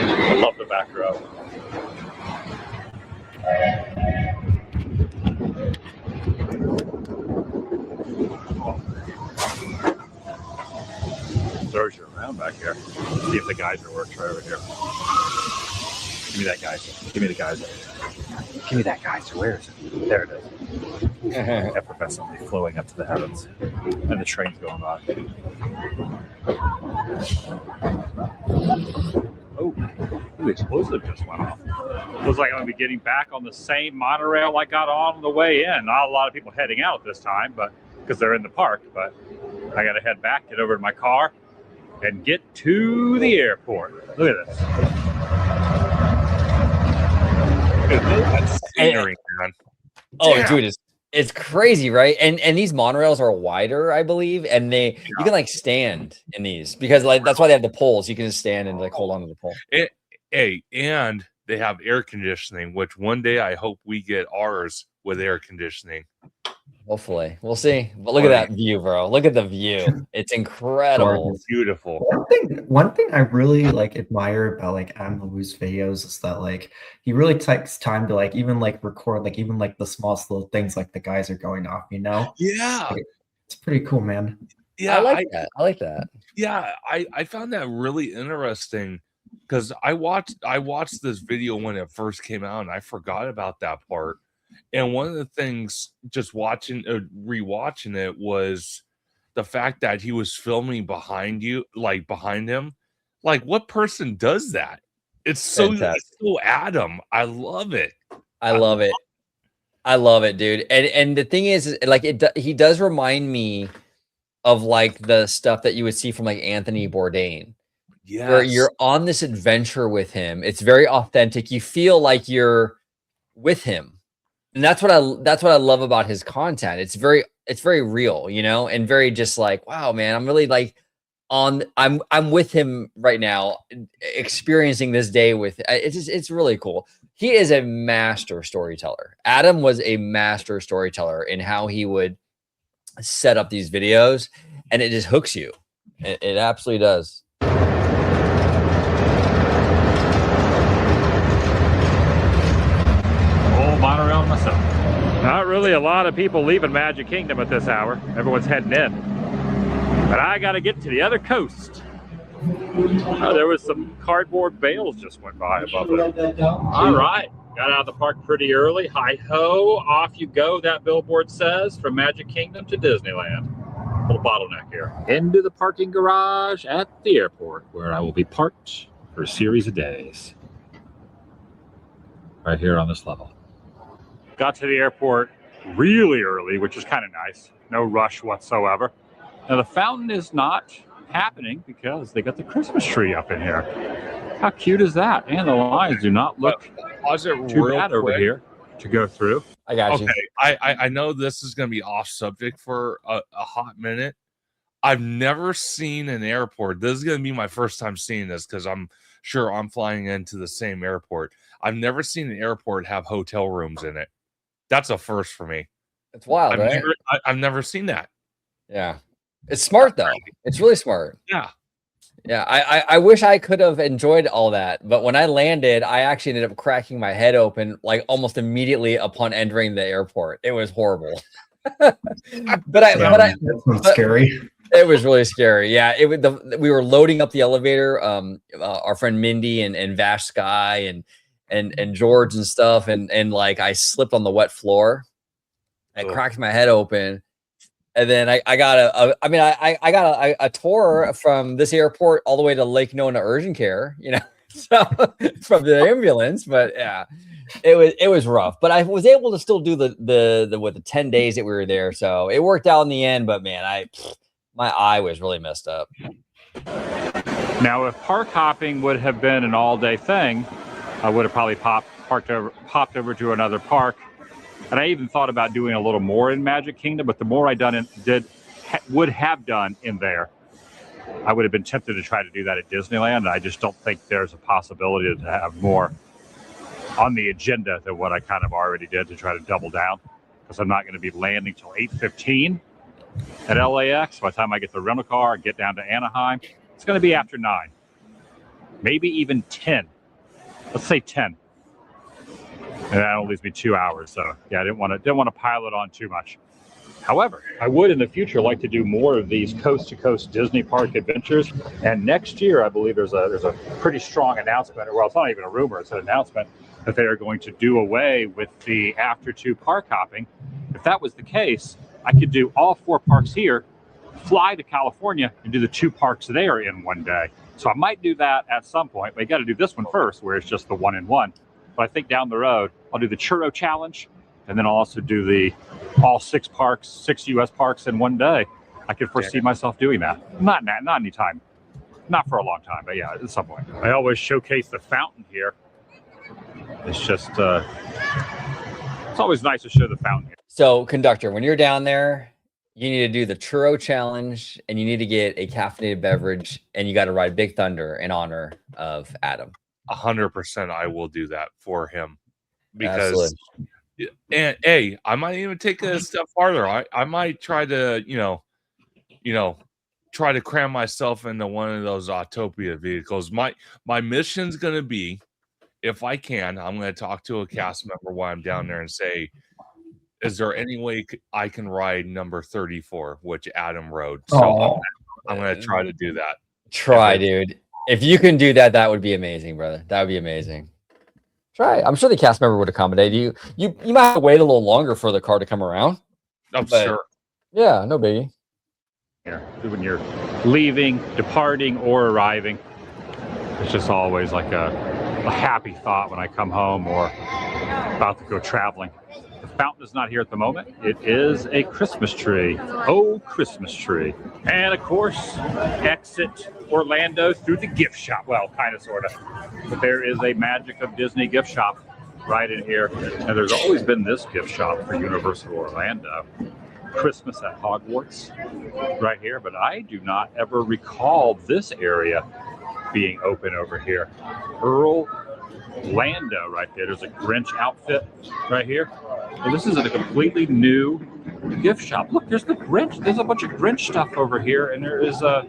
I love the back row. Throws you around back here. See if the geyser works right over here. Give me that geyser. Give me the geyser. Give me that geyser. Where is it? There it is. Effervescently flowing up to the heavens. And the train's going by. Oh, the explosive just went off. Looks like I'm going to be getting back on the same monorail I got on the way in. Not a lot of people heading out this time, but because they're in the park. But I got to head back, get over to my car, and get to the airport. Look at this. That's scenery, man. Oh, Damn. dude, it's crazy, right? And these monorails are wider, I believe, and you can like stand in these because like that's why they have the poles. You can just stand and like hold on to the pole. Hey, and they have air conditioning, which one day I hope we get ours with air conditioning. Hopefully, we'll see. But look at that view, bro. Look at the view. It's incredible. It's beautiful. One thing I really like admire about like Adam Lewis videos is that like he really takes time to like even like record like even like the smallest little things like the guys are going off, you know? Yeah. Like, it's pretty cool, man. Yeah, I like that. I like that. Yeah, I found that really interesting because I watched this video when it first came out and I forgot about that part. And one of the things just watching rewatching it was the fact that he was filming behind you, like behind him. Like what person does that? It's Fantastic. so Adam. I love it. I love it. I love it, dude. And the thing is like he does remind me of like the stuff that you would see from like Anthony Bourdain, where Yes. you're on this adventure with him. It's very authentic. You feel like you're with him. And that's what I love about his content. It's very real, you know, and very just like, wow, man, I'm really like I'm with him right now, experiencing this day with it's really cool. He is a master storyteller. Adam was a master storyteller in how he would set up these videos, and it just hooks you. It absolutely does. Old monorail myself. Not really a lot of people leaving Magic Kingdom at this hour. Everyone's heading in. But I got to get to the other coast. Oh, there was some cardboard bales just went by above it. All right. Got out of the park pretty early. Hi-ho, off you go, that billboard says, from Magic Kingdom to Disneyland. Little bottleneck here. Into the parking garage at the airport, where I will be parked for a series of days. Right here on this level. Got to the airport really early, which is kind of nice. No rush whatsoever. Now the fountain is not happening because they got the Christmas tree up in here. How cute is that? And the lines do not look too bad over here to go through. I got you. Okay, I know this is going to be off subject for a hot minute. I've never seen an airport. This is going to be my first time seeing this because I'm sure I'm flying into the same airport. I've never seen an airport have hotel rooms in it. That's a first for me. It's wild, right? I've never seen that. Yeah. It's smart though. It's really smart. Yeah. Yeah. I wish I could have enjoyed all that, but when I landed, I actually ended up cracking my head open like almost immediately upon entering the airport. It was horrible. That's scary. It was really scary. Yeah, we were loading up the elevator. Our friend Mindy and Vash Sky and George and stuff, and like I slipped on the wet floor. I cracked my head open, and then I got a tour from this airport all the way to Lake Nona Urgent Care. You know, so from the ambulance. But yeah, it was rough. But I was able to still do the 10 days that we were there, so it worked out in the end. But man, my eye was really messed up. Now, if park hopping would have been an all-day thing, I would have probably popped over to another park. And I even thought about doing a little more in Magic Kingdom, but the more I would have done in there, I would have been tempted to try to do that at Disneyland. And I just don't think there's a possibility to have more on the agenda than what I kind of already did to try to double down, because I'm not going to be landing till 8:15 at LAX. By the time I get the rental car and get down to Anaheim, it's going to be after 9, maybe even 10. Let's say 10. And that only leaves me 2 hours. So yeah, I didn't want to pile it on too much. However, I would in the future like to do more of these coast-to-coast Disney park adventures. And next year, I believe there's a pretty strong announcement. Well, it's not even a rumor; it's an announcement that they are going to do away with the after-2 park hopping. If that was the case, I could do all 4 parks here, fly to California, and do the 2 parks there in one day. So I might do that at some point, but you got to do this one first, where it's just the 1-in-1. But I think down the road, I'll do the Churro Challenge, and then I'll also do all 6 U.S. parks in one day. I could foresee myself doing that. Not anytime, not for a long time, but yeah, at some point. I always showcase the fountain here. It's just, it's always nice to show the fountain here. So, conductor, when you're down there, you need to do the Churro Challenge, and you need to get a caffeinated beverage, and you got to ride Big Thunder in honor of Adam. 100% I will do that for him, because Absolutely. And hey, I might even take it a step farther. I might try to try to cram myself into one of those Autopia vehicles. My mission's going to be, if I can, I'm going to talk to a cast member while I'm down there and say, is there any way I can ride number 34, which Adam rode? So Oh, I'm going to try to do that. Try, dude. If you can do that, that would be amazing, brother. That would be amazing. Try. I'm sure the cast member would accommodate you. You might have to wait a little longer for the car to come around. I'm But- sure. Yeah, no biggie. When you're leaving, departing, or arriving, it's just always like a happy thought when I come home or about to go traveling. The fountain is not here at the moment. It is a Christmas tree. Oh, Christmas tree. And of course, exit Orlando through the gift shop. Well, kind of, sort of. But there is a Magic of Disney gift shop right in here. And there's always been this gift shop for Universal Orlando. Christmas at Hogwarts right here. But I do not ever recall this area being open over here. Earl Lando right there. There's a Grinch outfit right here. And this is a completely new gift shop. Look, there's the Grinch. There's a bunch of Grinch stuff over here, and there is a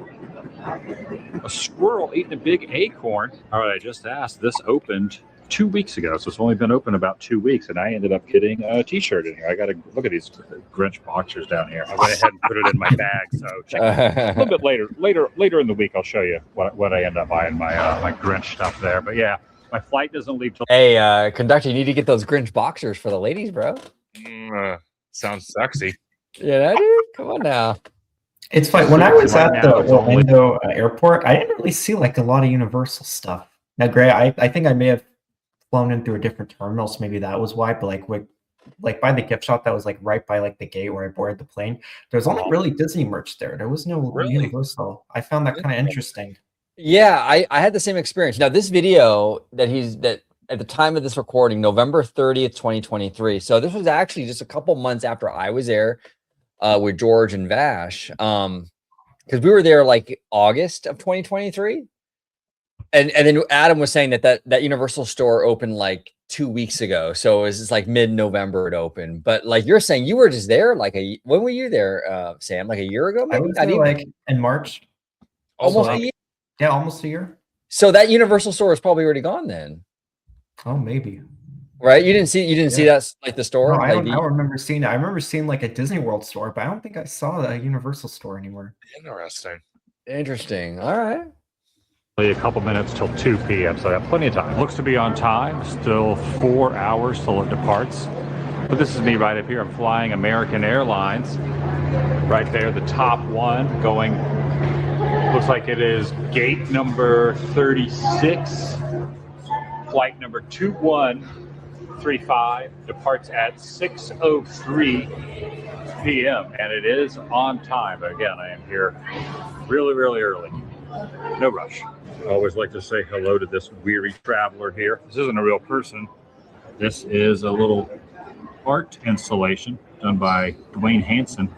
squirrel eating a big acorn. All right, I just asked. This opened 2 weeks ago, so it's only been open about 2 weeks, and I ended up getting a T-shirt in here. I got to look at these Grinch boxers down here. I went ahead and put it in my bag. So check a little bit later in the week, I'll show you what I end up buying my Grinch stuff there. But yeah. My flight doesn't leave till. Hey, conductor, you need to get those Grinch boxers for the ladies, bro. Sounds sexy. Yeah, dude. Come on now. it's fine. When I was Right at now, the it's only- Orlando airport, I didn't really see like a lot of Universal stuff. Now, Gray, I think I may have flown in through a different terminal, so maybe that was why. But like by the gift shop that was like right by like the gate where I boarded the plane, there's only really Disney merch there. There was no Really? Universal. I found that kind of interesting. Yeah, I had the same experience. Now, this video that at the time of this recording, November 30th, 2023. So this was actually just a couple months after I was there with George and Vash. Because we were there like August of 2023. And then Adam was saying that Universal store opened like 2 weeks ago. So it was just like mid-November it opened. But like you're saying, you were just there like when were you there, Sam? Like a year ago, I maybe? was Not there even. like in March. Almost wow. a year. Yeah, almost a year. So that Universal store is probably already gone then. Oh, maybe. Right? You didn't see that like the store? No, I Like don't remember seeing it. I remember seeing like a Disney World store, but I don't think I saw the Universal store anymore. Interesting. Interesting. All right. A couple minutes till 2 p.m., so I have plenty of time. Looks to be on time. Still 4 hours till it departs. But this is me right up here. I'm flying American Airlines. Right there, the top one going. Looks like it is gate number 36. Flight number 2135 departs at 6:03 p.m. and it is on time. Again, I am here really, really early. No rush. I always like to say hello to this weary traveler here. This isn't a real person. This is a little art installation done by Dwayne Hansen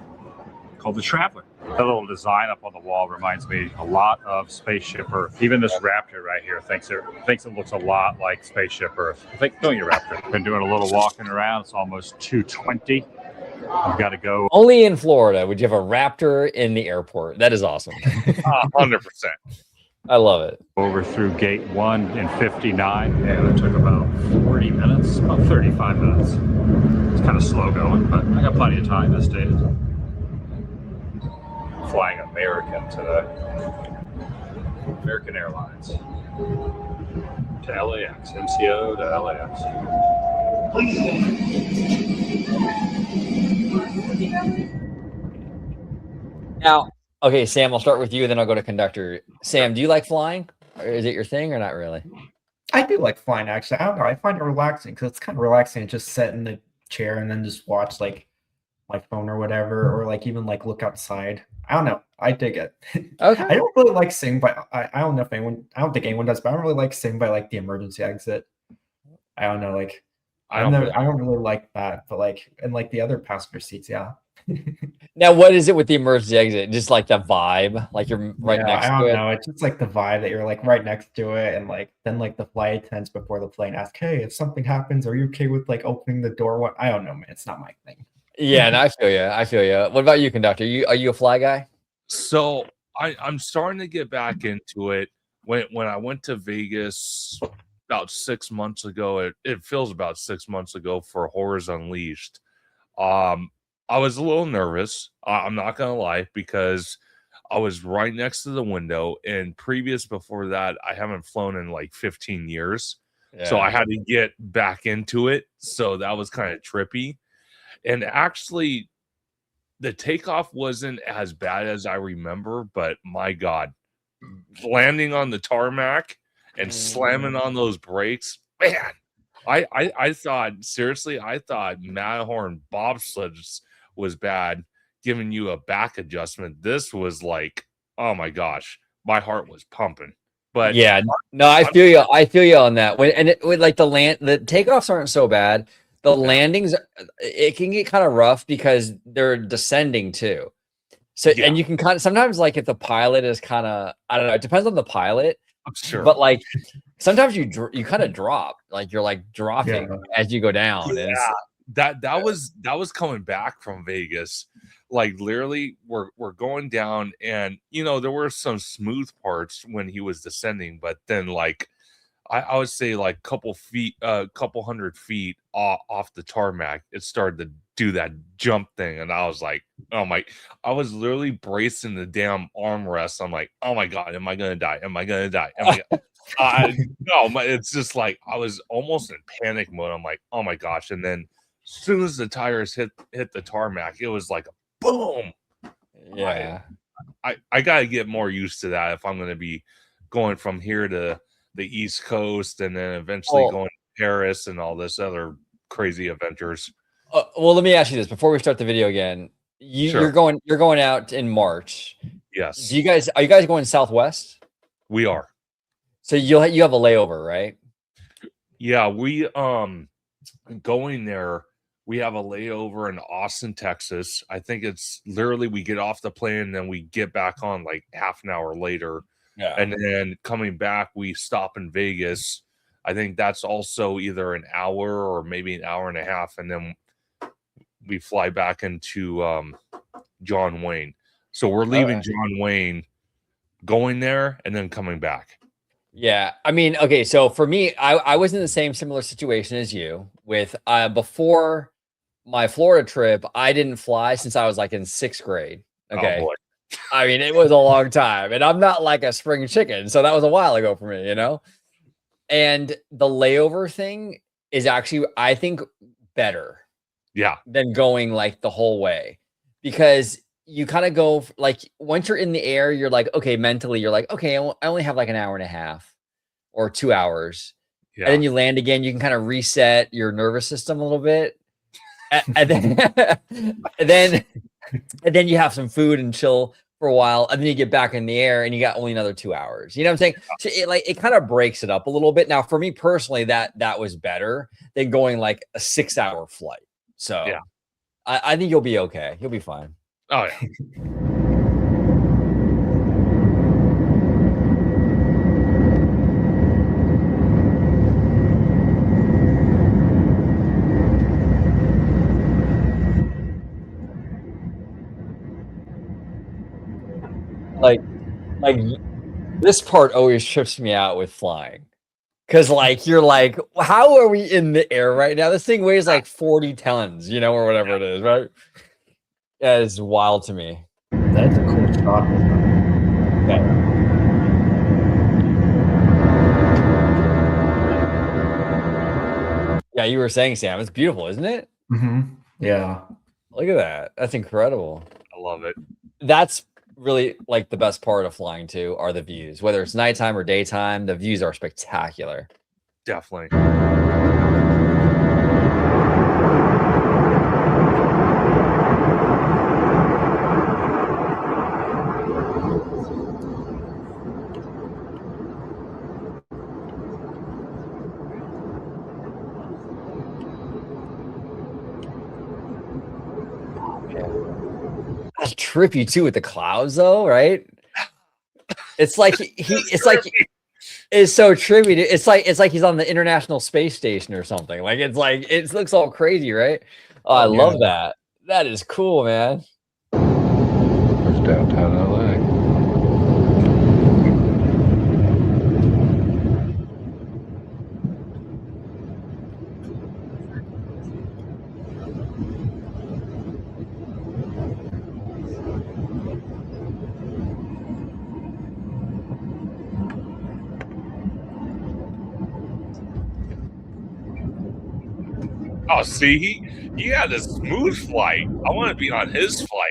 called The Traveler. That little design up on the wall reminds me a lot of Spaceship Earth. Even this raptor right here thinks it looks a lot like Spaceship Earth. Don't you, raptor? Been doing a little walking around. It's almost 2:20. I've got to go. Only in Florida would you have a raptor in the airport. That is awesome. 100%. I love it. Over through gate 1 in 59, and it took about 40 minutes, about 35 minutes. It's kind of slow going, but I got plenty of time this day. Flying American today. American Airlines to LAX, MCO to LAX. Now, okay, Sam, I'll start with you, then I'll go to conductor. Sam, do you like flying? Or is it your thing or not really? I do like flying, actually. I don't know. I find it relaxing because it's kind of relaxing to just sit in the chair and then just watch like my phone or whatever, or like even like look outside. I don't know. I dig it. Okay. I don't really like sitting by. I don't know if anyone. I don't think anyone does, but I don't really like sitting by like the emergency exit. I don't know. Like I don't really like that, but like and like the other passenger seats, yeah. Now, what is it with the emergency exit? Just like the vibe, like you're right next I to don't it. know. It's just like the vibe that you're like right next to it, and like then like the flight attendants before the plane ask, "Hey, if something happens, are you okay with like opening the door?" What I don't know, man. It's not my thing. Yeah, no, I feel you. I feel you. What about you, conductor? Are you a fly guy? So I'm starting to get back into it. When I went to Vegas about 6 months ago, it feels about 6 months ago for Horrors Unleashed. I was a little nervous. I'm not gonna lie, because I was right next to the window, and before that, I haven't flown in like 15 years. So I Yeah. had to get back into it. So that was kind of trippy. And actually, the takeoff wasn't as bad as I remember, but my God, landing on the tarmac and slamming on those brakes, man. I thought, seriously, I thought Matterhorn bobsleds was bad, giving you a back adjustment. This was like, oh my gosh, my heart was pumping. But Yeah, no, I feel you. I feel you on that. With like the takeoffs aren't so bad. The landings, it can get kind of rough because they're descending too. So, and you can kind of sometimes, like, if the pilot is kind of, I don't know, it depends on the pilot. I'm sure. But like sometimes you kind of drop, like you're like dropping as you go down. Yeah, that was coming back from Vegas. Like literally, we're going down, and there were some smooth parts when he was descending, but then like I would say like couple hundred feet off the tarmac, it started to do that jump thing, and I was like, oh my! I was literally bracing the damn armrest. I'm like, oh my God, am I gonna die? Am I gonna die? Am I? No, it's just like I was almost in panic mode. I'm like, oh my gosh! And then as soon as the tires hit the tarmac, it was like a boom. Yeah, I gotta get more used to that if I'm gonna be going from here to the East Coast and then eventually going to Paris and all this other crazy adventures. Well, let me ask you this before we start the video again. You're going out in March. Yes. Are you guys going Southwest? We are. So you have a layover, right? Yeah, we going there. We have a layover in Austin, Texas. I think it's literally we get off the plane and then we get back on like half an hour later. Yeah. And then coming back, we stop in Vegas. I think that's also either an hour or maybe an hour and a half. And then we fly back into John Wayne. So we're leaving John Wayne, going there, and then coming back. Yeah. I mean, okay. So for me, I was in the similar situation as you with before my Florida trip. I didn't fly since I was like in 6th grade. Okay. Oh boy. I mean, it was a long time, and I'm not like a spring chicken. So that was a while ago for me, and the layover thing is actually, I think, better. Yeah. Than going like the whole way, because you kind of go like once you're in the air, you're like, okay, mentally, you're like, okay, I only have like an hour and a half or 2 hours. Yeah. And then you land again, you can kind of reset your nervous system a little bit. and then you have some food and chill for a while, and then you get back in the air and you got only another 2 hours. You know what I'm saying? So it kind of breaks it up a little bit. Now, for me personally, that was better than going like a 6-hour flight. So yeah, I think you'll be okay. You'll be fine. Oh yeah. Like this part always trips me out with flying. Cause like you're like, how are we in the air right now? This thing weighs like 40 tons, or whatever it is, right? Yeah, it's wild to me. That's a cool shot. Yeah, you were saying, Sam, it's beautiful, isn't it? Mm-hmm. Yeah. Look at that. That's incredible. I love it. That's really like the best part of flying too, are the views. Whether it's nighttime or daytime, the views are spectacular. Definitely. That's trippy too with the clouds though, right? It's like it's so trippy. It's like he's on the International Space Station or something. Like it looks all crazy, right? Oh, I love that. That is cool, man. There's downtown LA. Oh, see, he had a smooth flight. I want to be on his flight.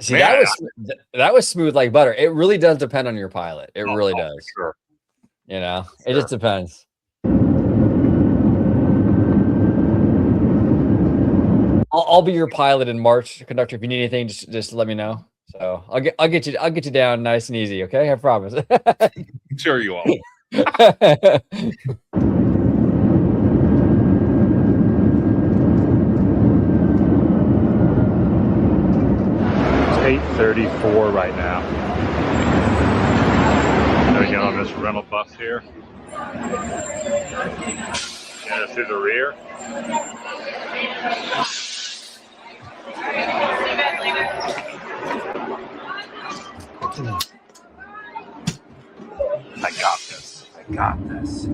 See, Man, that was smooth like butter. It really does depend on your pilot. It really for does. sure. You know, it just depends. I'll be your pilot in March, conductor. If you need anything, just let me know. So I'll get you down nice and easy. Okay, I promise. Sure you will. It's 8:34 right now. Gonna get on this rental bus here. Yeah, through the rear. I got this. I got this.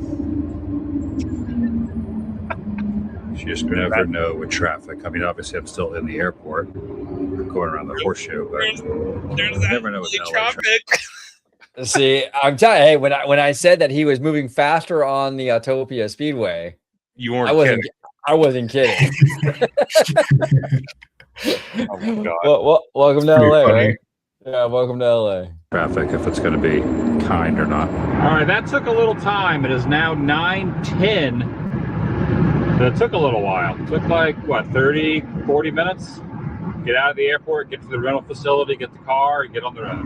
You just never know with traffic. I mean, obviously, I'm still in the airport, going around the horseshoe, but There's you never know with LA traffic. See, I'm telling you, hey, when I said that he was moving faster on the Autopia Speedway, You weren't I wasn't kidding. Oh my God. Well, welcome to pretty LA, funny. right? Yeah, welcome to LA. Traffic, if it's going to be kind or not. All right, that took a little time. It is now 9:10. So it took a little while. It took like, what, 30, 40 minutes? Get out of the airport, get to the rental facility, get the car, and get on the road.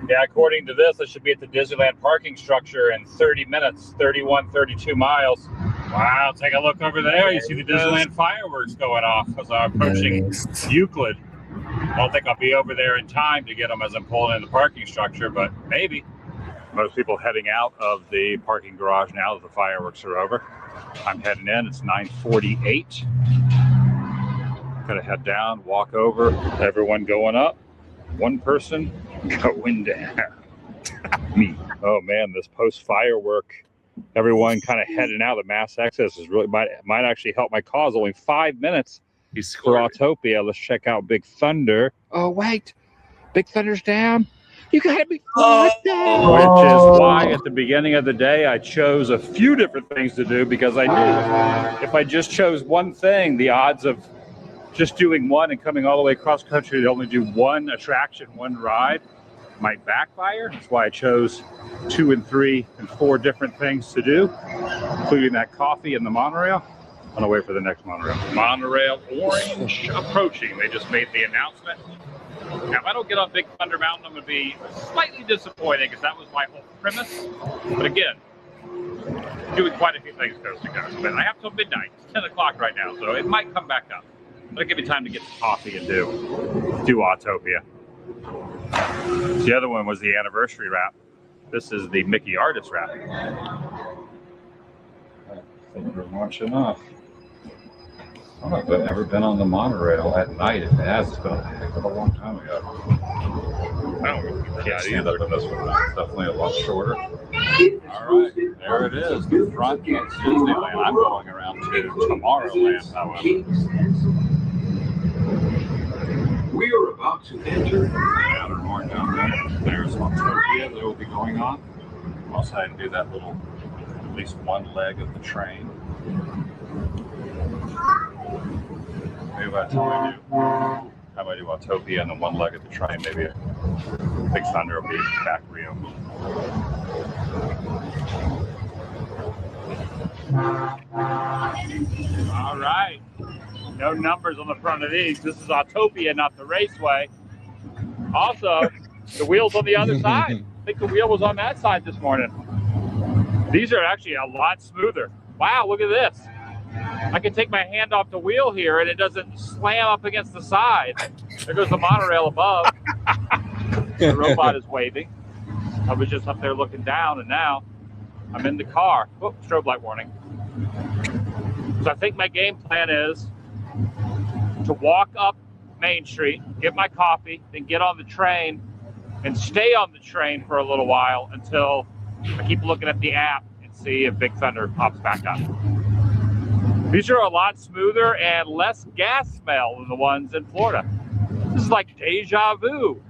Yeah, according to this, I should be at the Disneyland parking structure in 30 minutes, 31, 32 miles. Wow, take a look over there. You see the Disneyland fireworks going off as I'm approaching Euclid. I don't think I'll be over there in time to get them as I'm pulling in the parking structure, but maybe. Most people heading out of the parking garage now that the fireworks are over. I'm heading in. It's 9:48. Gonna head down, walk over. Everyone going up. One person going down. Me. Oh man, this post-firework, everyone kind of heading out. The mass exodus is really might actually help my cause. Only 5 minutes He's for scored. Autopia. Let's check out Big Thunder. Oh wait, Big Thunder's down. You got me fucked down. Which is why at the beginning of the day I chose a few different things to do, because I knew if I just chose one thing, the odds of just doing one and coming all the way across country to only do one attraction, one ride, might backfire. That's why I chose 2 and 3 and 4 different things to do, including that coffee and the monorail. On the way for the next monorail. Monorail orange approaching. They just made the announcement. Now, if I don't get on Big Thunder Mountain, I'm going to be slightly disappointed because that was my whole premise. But again, doing quite a few things coast to coast. But I have till midnight. It's 10 o'clock right now, so it might come back up. But it'll give me time to get some coffee and do Autopia. The other one was the anniversary wrap. This is the Mickey Artist wrap. I think we're much enough. I don't know if I've ever been on the monorail at night. If it has, it's been a heck of a long time ago. I don't really stand up in this one. It's definitely a lot shorter. All right, there it is. The front is Disneyland. I'm going around to Tomorrowland, however. We are about to enter. Matterhorn down there. There's Autopia that will be going on. Also, I had to do that little, at least one leg of the train. Maybe by the time I do Autopia and then one leg of the train, maybe Big Thunder will be back Rio. All right. No numbers on the front of these. This is Autopia, not the raceway. Also, the wheel's on the other side. I think the wheel was on that side this morning. These are actually a lot smoother. Wow, look at this. I can take my hand off the wheel here and it doesn't slam up against the side. There goes the monorail above. The robot is waving. I was just up there looking down and now I'm in the car. Oh, strobe light warning. So I think my game plan is to walk up Main Street, get my coffee, then get on the train and stay on the train for a little while until I keep looking at the app and see if Big Thunder pops back up. These are a lot smoother and less gas smell than the ones in Florida. This is like deja vu.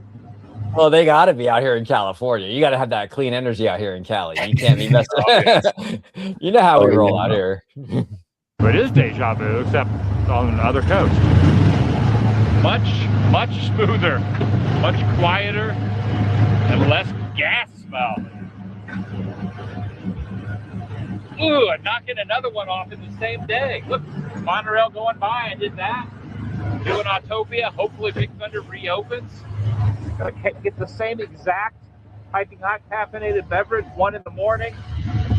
Well, they got to be out here in California. You got to have that clean energy out here in Cali. You can't be messing. You know how we roll out here. So it is deja vu, except on the other coast. Much smoother, much quieter, and less gas smell. Ooh, I'm knocking another one off in the same day. Look, monorail going by, I did that. Doing Autopia, hopefully Big Thunder reopens. Gonna get the same exact piping hot caffeinated beverage, one in the morning,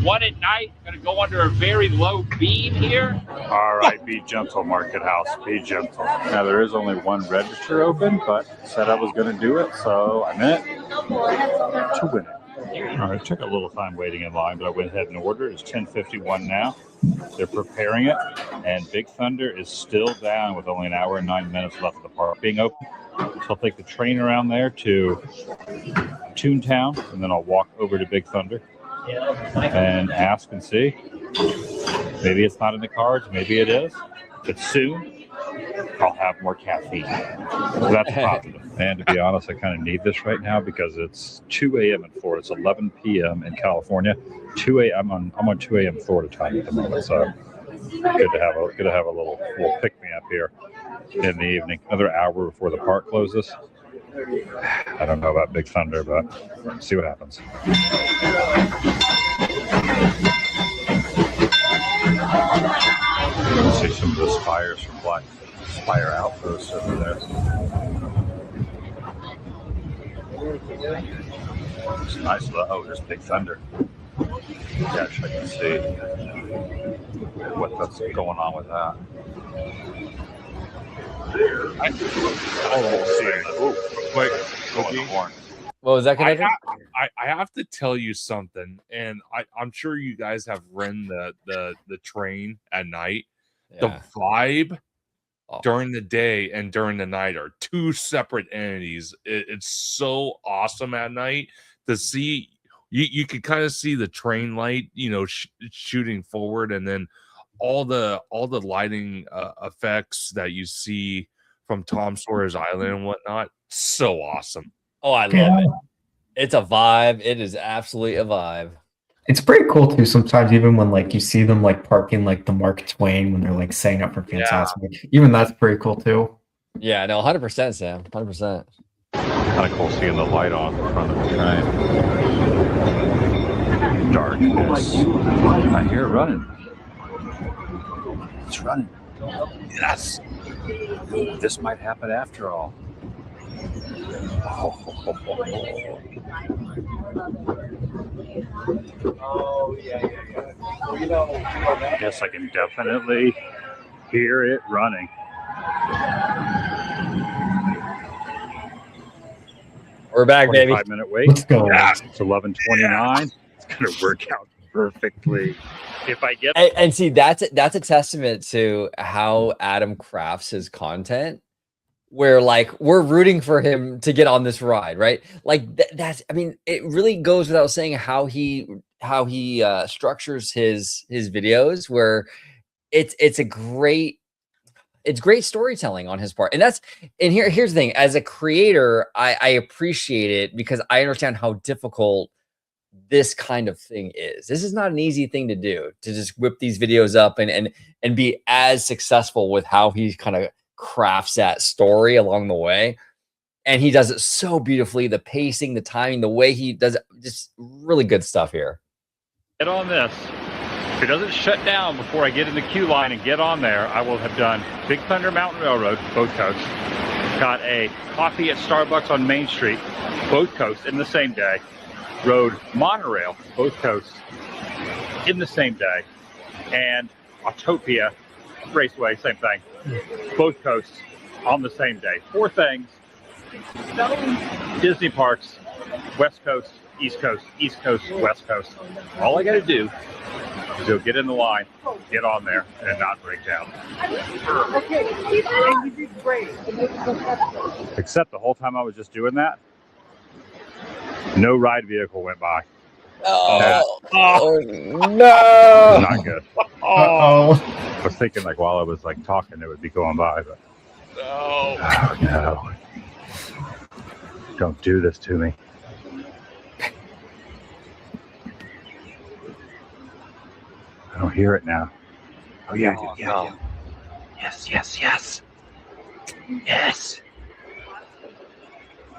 one at night. Gonna go under a very low beam here. All right, be gentle, Market House. Be gentle. Now, there is only one register open, but said I was going to do it, so I'm in it to win it. All right, took a little time waiting in line, but I went ahead and ordered. It's 10:51 now. They're preparing it, and Big Thunder is still down with only an hour and 9 minutes left of the park being open. So I'll take the train around there to Toontown, and then I'll walk over to Big Thunder and ask and see. Maybe it's not in the cards, maybe it is, but soon I'll have more caffeine. So that's positive. And to be honest, I kind of need this right now because it's 2 a.m. in Florida. It's 11 p.m. in California. 2 a.m. I'm on 2 a.m. Florida time at the moment, so good to have a little pick me up here in the evening. Another hour before the park closes. I don't know about Big Thunder, but see what happens. See some of the spires from Black Spire Outpost over there. It's nice. Oh, there's Big Thunder. Yeah, I can see what's going on with that. Wait, okay. What was that connection? I have to tell you something, and I'm sure you guys have ridden the train at night. Yeah. The vibe during the day and during the night are two separate entities. It's so awesome at night to see. You can kind of see the train light, shooting forward, and then all the lighting effects that you see from Tom Sawyer's Island and whatnot. So awesome. Oh, I love it. It's a vibe. It is absolutely a vibe. It's pretty cool too. Sometimes even when like you see them like parking like the Mark Twain when they're like saying up for Fantasmic, even that's pretty cool too. Yeah, no, 100%, Sam. 100%. Kind of cool seeing the light on in front of the train. Darkness. I hear it running. It's running. Yes. This might happen after all. Oh, yeah. I guess I can definitely hear it running. We're back, baby. 5-minute wait. Let's go. Yes, it's 11:29. It's gonna work out perfectly. If I get And see, that's a testament to how Adam crafts his content, where like we're rooting for him to get on this ride, right? Like that's, I mean, it really goes without saying how he structures his videos, where it's great storytelling on his part. And here's the thing, as a creator, I appreciate it because I understand how difficult this kind of thing is. This is not an easy thing to do, to just whip these videos up and be as successful with how he kind of crafts that story along the way. And he does it so beautifully, the pacing, the timing, the way he does it, just really good stuff here. Get on this. If it doesn't shut down before I get in the queue line and get on there, I will have done Big Thunder Mountain Railroad, both coasts. Got a coffee at Starbucks on Main Street, both coasts in the same day. Rode monorail, both coasts in the same day. And Autopia Raceway, same thing. Both coasts on the same day. 4 things. Disney parks, West Coast, East Coast, West Coast. All I got to do is go get in the line, get on there, and not break down. Except the whole time I was just doing that, no ride vehicle went by. Oh no! Not good. Uh-oh. I was thinking like while I was like talking, it would be going by, but No. oh no! Don't do this to me. I don't hear it now. Oh yeah, Oh, yeah, no. yeah. Yes, yes, yes. Yes.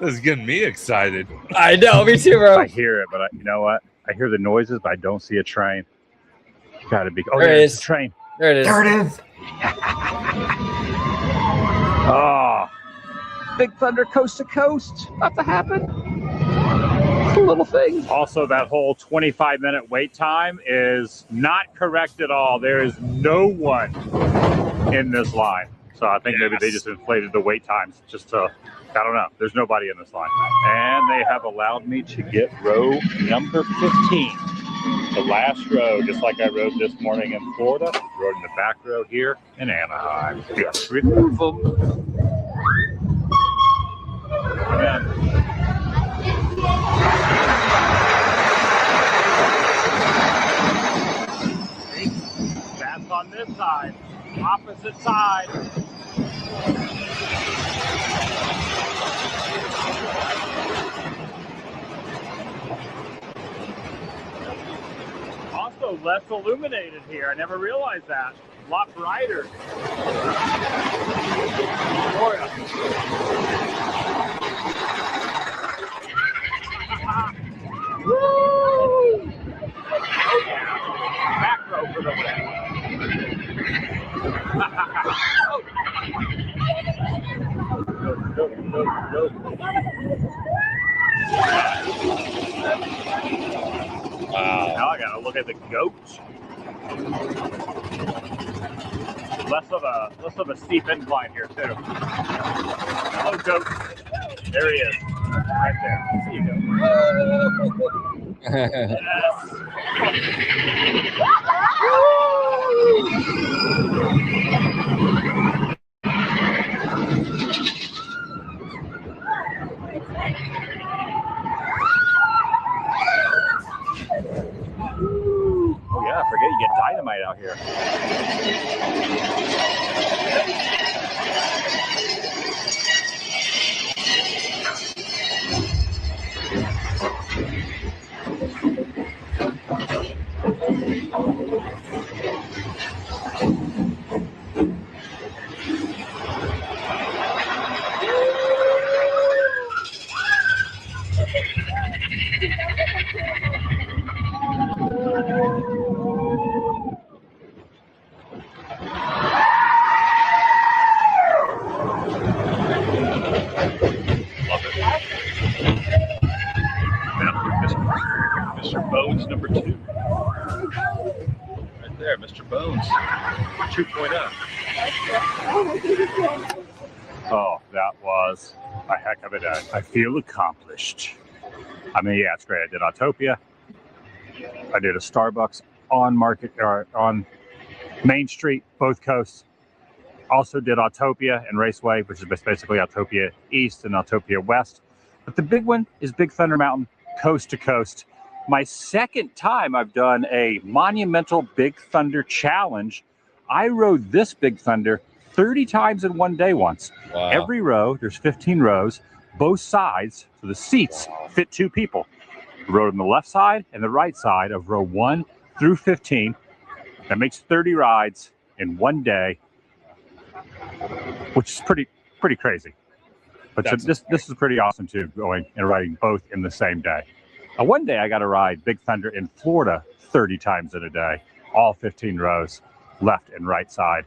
This is getting me excited. I know, me too, I bro. hear it, but you know what? I hear the noises, but I don't see a train. Gotta be. Oh, There it there's is. the train. There it is. There it is. Oh, Big Thunder coast to coast. About to happen. Cool little thing. Also, that whole 25-minute wait time is not correct at all. There is no one in this line. So I think maybe they just inflated the wait times just to, I don't know. There's nobody in this line. And they have allowed me to get row number 15. The last row, just like I rode this morning in Florida. Rode in the back row here in Anaheim. Yes, remove them. That's on this side. Opposite side. Also less illuminated here. I never realized that. A lot brighter. Woo! Back row for the win. Wow. Now I gotta look at the goat. Less of a steep incline here too. Hello, goat. There he is. Right there. See you, goat. Yes. Oh yeah, I forget you get dynamite out here. Mr. Bones number 2. Right there, Mr. Bones 2.0. Oh, that was a heck of a day. I feel accomplished. I mean, yeah, it's great. I did Autopia. I did a Starbucks on Main Street, both coasts. Also did Autopia and Raceway, which is basically Autopia East and Autopia West. But the big one is Big Thunder Mountain, coast to coast. My second time I've done a monumental Big Thunder challenge. I rode this Big Thunder 30 times in one day once. Wow. Every row, there's 15 rows, both sides, so the seats fit 2 people. Rode on the left side and the right side of row 1 through 15. That makes 30 rides in one day, which is pretty crazy. But so this is pretty awesome too, going and riding both in the same day. One day I got to ride Big Thunder in Florida 30 times in a day, all 15 rows, left and right side,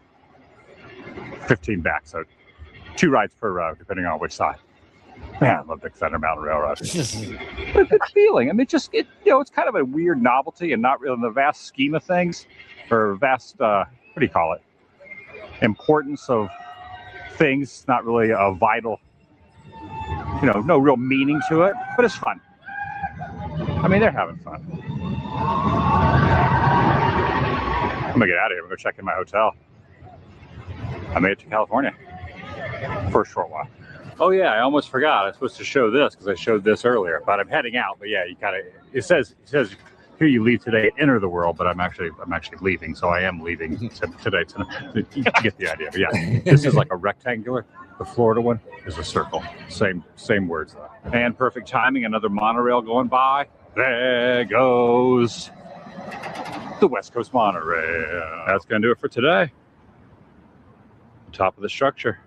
15 back, so 2 rides per row, depending on which side. Man, I love Big Thunder Mountain Railroad. But a good feeling. I mean, it's kind of a weird novelty and not really in the vast scheme of things, or vast, what do you call it? Importance of things, not really a vital, no real meaning to it, but it's fun. I mean, they're having fun. I'm gonna get out of here. I'm gonna go check in my hotel. I made it to California for a short while. Oh yeah, I almost forgot. I was supposed to show this because I showed this earlier, but I'm heading out. But yeah, it says here you leave today and enter the world, but I'm actually leaving, so I am leaving today. You get the idea. But yeah, this is like a rectangular. The Florida one is a circle. Same words though. And perfect timing. Another monorail going by. There goes. the West Coast Monorail. That's going to do it for today. Top of the structure.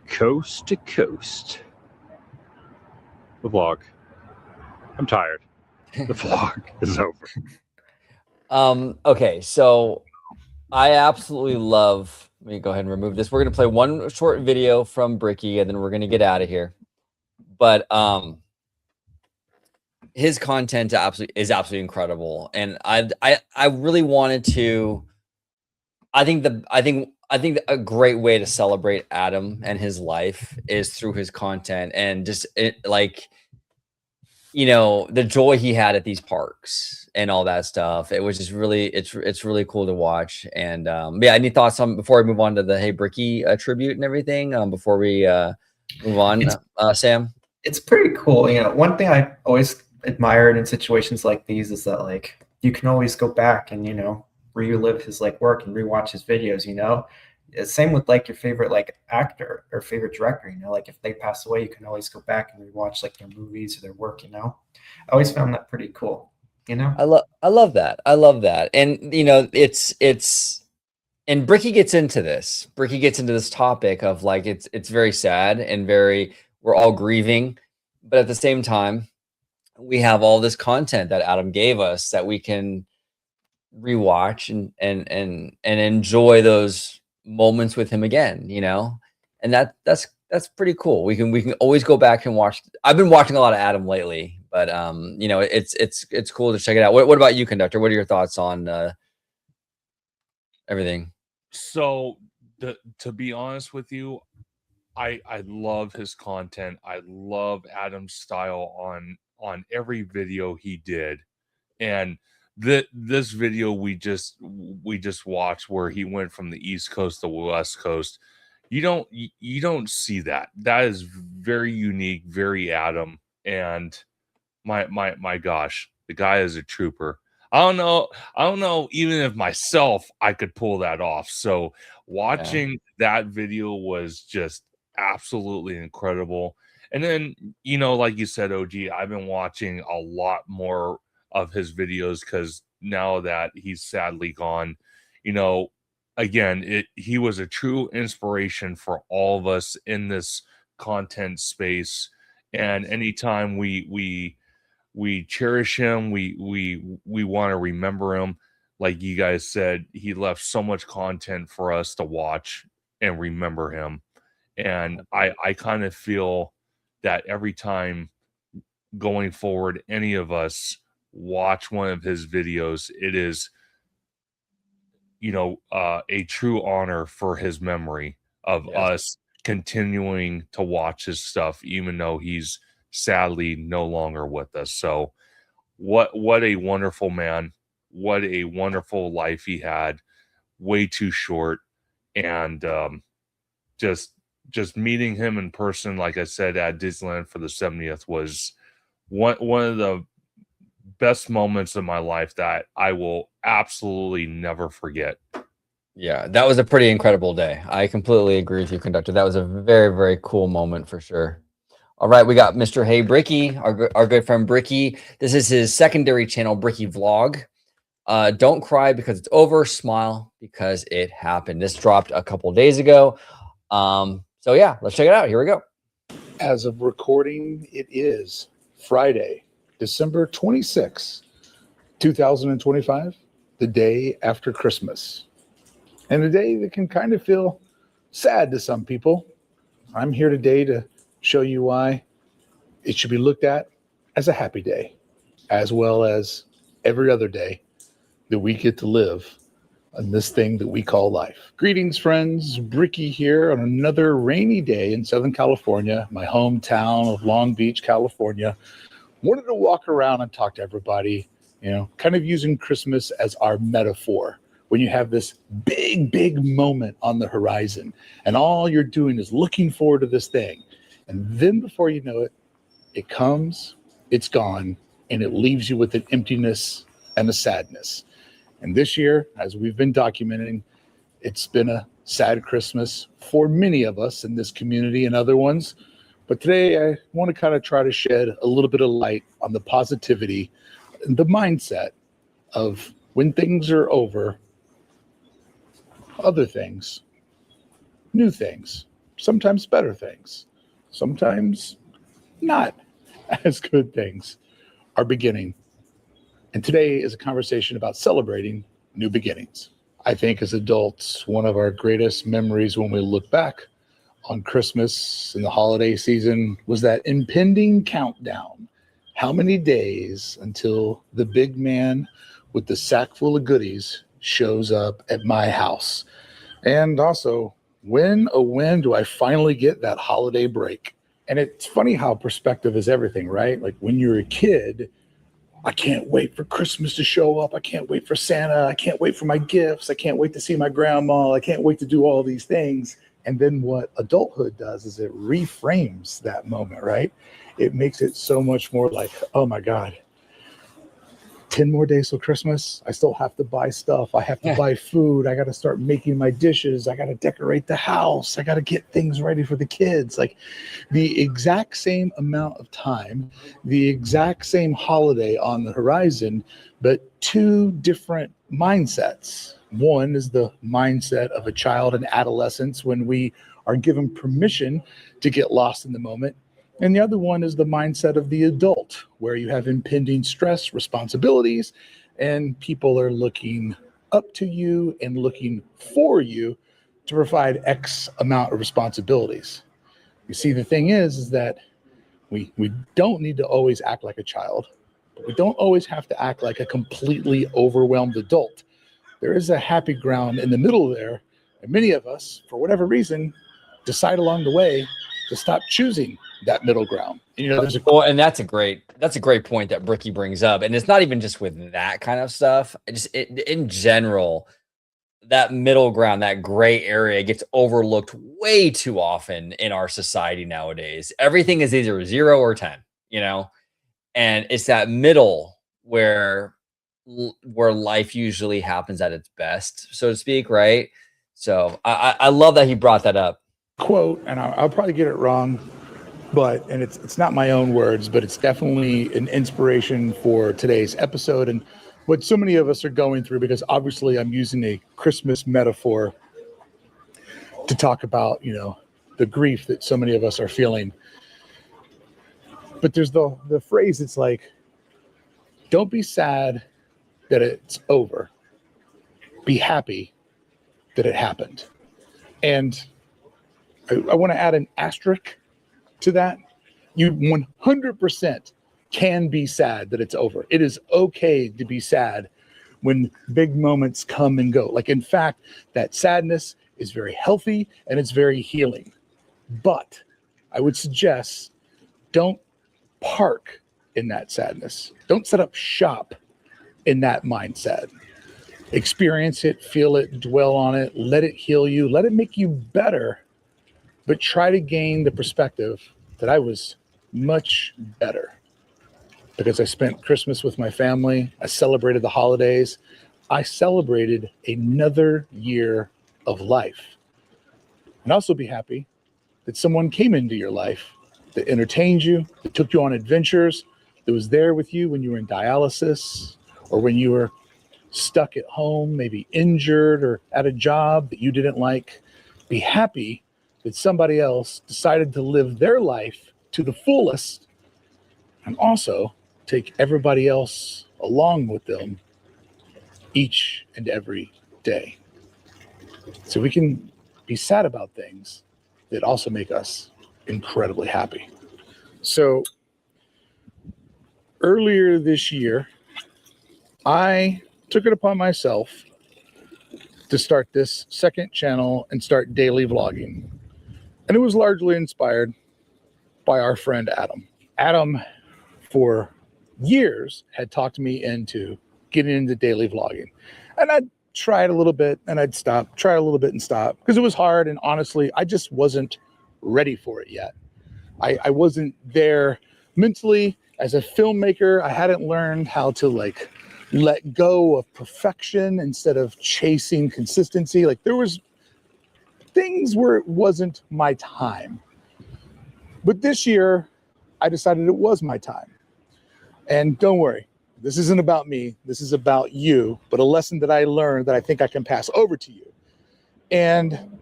Coast to coast. The vlog. I'm tired. The vlog is over. Okay, so I absolutely love, let me go ahead and remove this. We're going to play one short video from Bricky, and then we're going to get out of here. But his content is absolutely incredible. And I really wanted to, I think a great way to celebrate Adam and his life is through his content, and just like, you know, the joy he had at these parks and all that stuff. It was just really, it's really cool to watch. And yeah, any thoughts on, before we move on to the Hey Bricky tribute and everything, before we move on, Sam? It's pretty cool. You know, one thing I always admired in situations like these is that, like, you can always go back and, you know, relive his like work and rewatch his videos, you know. Same with like your favorite like actor or favorite director, you know, like if they pass away, you can always go back and rewatch like their movies or their work, you know. I always found that pretty cool, you know. I love that. I love that. And you know, it's and Bricky gets into this. Bricky gets into this topic of like, it's very sad and very, we're all grieving, but at the same time, we have all this content that Adam gave us that we can rewatch and enjoy those moments with him again, you know. And that's pretty cool. We can always go back and watch. I've been watching a lot of Adam lately, but you know, it's cool to check it out. What about you, Conductor? What are your thoughts on everything? So to be honest with you, I love his content. I love Adam's style on every video he did. And this video we just watched, where he went from the East Coast to the West Coast, you don't see that. That is very unique, very Adam. And my gosh, the guy is a trooper. I don't know even if myself I could pull that off. So watching that video was just absolutely incredible. And then, you know, like you said, OG, I've been watching a lot more of his videos, because now that he's sadly gone, you know, again, he was a true inspiration for all of us in this content space. And anytime we cherish him, we want to remember him. Like you guys said, he left so much content for us to watch and remember him. And I kind of feel that every time going forward, any of us watch one of his videos, it is, you know, a true honor for his memory of us continuing to watch his stuff, even though he's sadly no longer with us. So what a wonderful man. What a wonderful life he had. Way too short. And just meeting him in person, like I said, at Disneyland for the 70th was one of the best moments of my life that I will absolutely never forget. Yeah, that was a pretty incredible day. I completely agree with you, Conductor. That was a very, very cool moment for sure. All right, we got Mr. Hey Bricky, our good friend Bricky. This is his secondary channel, Bricky Vlog. Don't cry because it's over. Smile because it happened. This dropped a couple days ago. So yeah, let's check it out. Here we go. As of recording, it is Friday, December 26, 2025, the day after Christmas. And a day that can kind of feel sad to some people. I'm here today to show you why it should be looked at as a happy day, as well as every other day that we get to live on this thing that we call life. Greetings, friends. Bricky here on another rainy day in Southern California, my hometown of Long Beach, California. Wanted to walk around and talk to everybody, you know, kind of using Christmas as our metaphor. When you have this big moment on the horizon and all you're doing is looking forward to this thing. And then before you know it, it comes, it's gone, and it leaves you with an emptiness and a sadness. And this year, as we've been documenting, it's been a sad Christmas for many of us in this community and other ones. But today I want to kind of try to shed a little bit of light on the positivity and the mindset of when things are over, other things, new things, sometimes better things, sometimes not as good things are beginning. And today is a conversation about celebrating new beginnings. I think as adults, one of our greatest memories when we look back on Christmas and the holiday season was that impending countdown. How many days until the big man with the sack full of goodies shows up at my house? And also, when do I finally get that holiday break? And it's funny how perspective is everything, right? Like when you're a kid, I can't wait for Christmas to show up. I can't wait for Santa. I can't wait for my gifts. I can't wait to see my grandma. I can't wait to do all these things. And then what adulthood does is it reframes that moment, right? It makes it so much more like, oh my God, 10 more days till Christmas. I still have to buy stuff. I have to buy food. I got to start making my dishes. I got to decorate the house. I got to get things ready for the kids. Like the exact same amount of time, the exact same holiday on the horizon, but two different mindsets. One is the mindset of a child and adolescence when we are given permission to get lost in the moment. And the other one is the mindset of the adult, where you have impending stress, responsibilities, and people are looking up to you and looking for you to provide X amount of responsibilities. You see, the thing is that we don't need to always act like a child, but we don't always have to act like a completely overwhelmed adult. There is a happy ground in the middle there, and many of us, for whatever reason, decide along the way to stop choosing that middle ground. And, there's and that's a great point that Bricky brings up. And it's not even just with that kind of stuff. In general, that middle ground, that gray area gets overlooked way too often in our society nowadays. Everything is either 0 or 10, and it's that middle where life usually happens at its best, so to speak, right? So I love that he brought that up. Quote, and I'll probably get it wrong, and it's not my own words, but it's definitely an inspiration for today's episode and what so many of us are going through, because obviously I'm using a Christmas metaphor to talk about, the grief that so many of us are feeling. But there's the phrase, it's like, don't be sad that it's over. Be happy that it happened. And I want to add an asterisk to that. You 100% can be sad that it's over. It is okay to be sad when big moments come and go. Like, in fact, that sadness is very healthy and it's very healing. But I would suggest don't park in that sadness. Don't set up shop in that mindset. Experience it, feel it, dwell on it, let it heal you, let it make you better, but try to gain the perspective that I was much better because I spent Christmas with my family. I celebrated the holidays. I celebrated another year of life. And also be happy that someone came into your life that entertained you, that took you on adventures, that was there with you when you were in dialysis or when you were stuck at home, maybe injured or at a job that you didn't like. Be happy that somebody else decided to live their life to the fullest and also take everybody else along with them each and every day. So we can be sad about things that also make us incredibly happy. So earlier this year, I took it upon myself to start this second channel and start daily vlogging. And it was largely inspired by our friend Adam. Adam, for years, had talked me into getting into daily vlogging. And I'd try it a little bit and I'd stop, try a little bit and stop, because it was hard. And honestly, I just wasn't ready for it yet. I wasn't there mentally. As a filmmaker, I hadn't learned how to let go of perfection instead of chasing consistency. Like there was things where it wasn't my time. But this year, I decided it was my time. And don't worry, This isn't about me. This is about you, but a lesson that I learned that I think I can pass over to you. And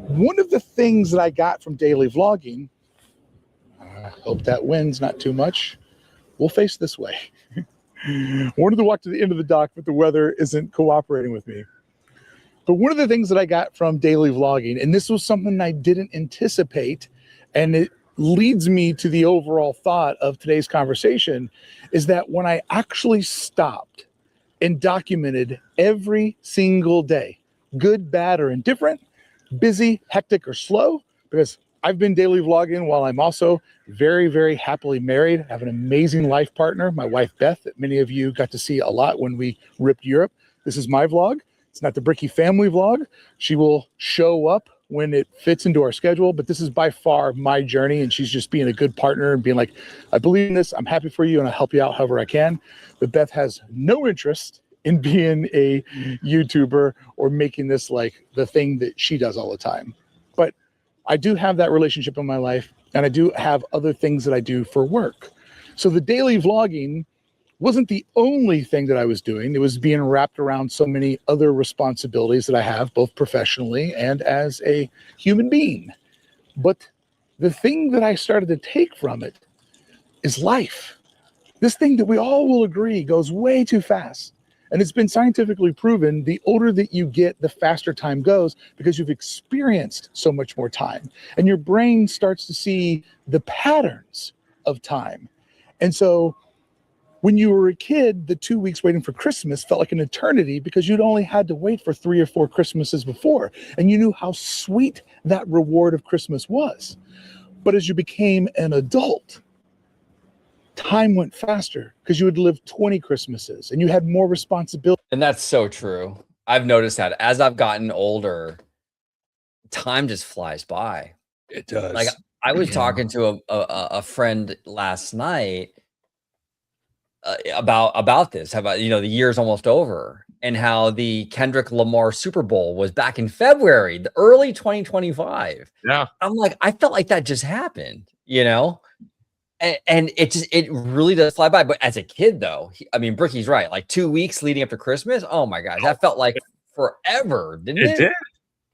one of the things that I got from daily vlogging, I hope that wind's not too much. We'll face this way. Wanted to walk to the end of the dock, but the weather isn't cooperating with me. But one of the things that I got from daily vlogging, and this was something I didn't anticipate, and it leads me to the overall thought of today's conversation, is that when I actually stopped and documented every single day, good, bad, or indifferent, busy, hectic, or slow, because I've been daily vlogging while I'm also very, very happily married. I have an amazing life partner, my wife, Beth, that many of you got to see a lot when we ripped Europe. This is my vlog. It's not the Bricky family vlog. She will show up when it fits into our schedule, but this is by far my journey, and she's just being a good partner and being like, I believe in this, I'm happy for you, and I'll help you out however I can. But Beth has no interest in being a YouTuber or making this like the thing that she does all the time. But I do have that relationship in my life, and I do have other things that I do for work. So the daily vlogging wasn't the only thing that I was doing. It was being wrapped around so many other responsibilities that I have, both professionally and as a human being. But the thing that I started to take from it is life. This thing that we all will agree goes way too fast. And it's been scientifically proven, the older that you get, the faster time goes, because you've experienced so much more time. And your brain starts to see the patterns of time. And so when you were a kid, the 2 weeks waiting for Christmas felt like an eternity, because you'd only had to wait for 3 or 4 Christmases before. And you knew how sweet that reward of Christmas was. But as you became an adult, time went faster, because you had lived 20 Christmases and you had more responsibility. And that's so true. I've noticed that as I've gotten older, time just flies by. It does. Like I was talking to a friend last night about this, about, you know, the year's almost over, and how the Kendrick Lamar Super Bowl was back in February, the early 2025. Yeah. I'm like, I felt like that just happened, you know? And it really does fly by. But as a kid, though, I mean, Bricky's right. Like 2 weeks leading up to Christmas. Oh my gosh, that felt like forever, didn't it? It did.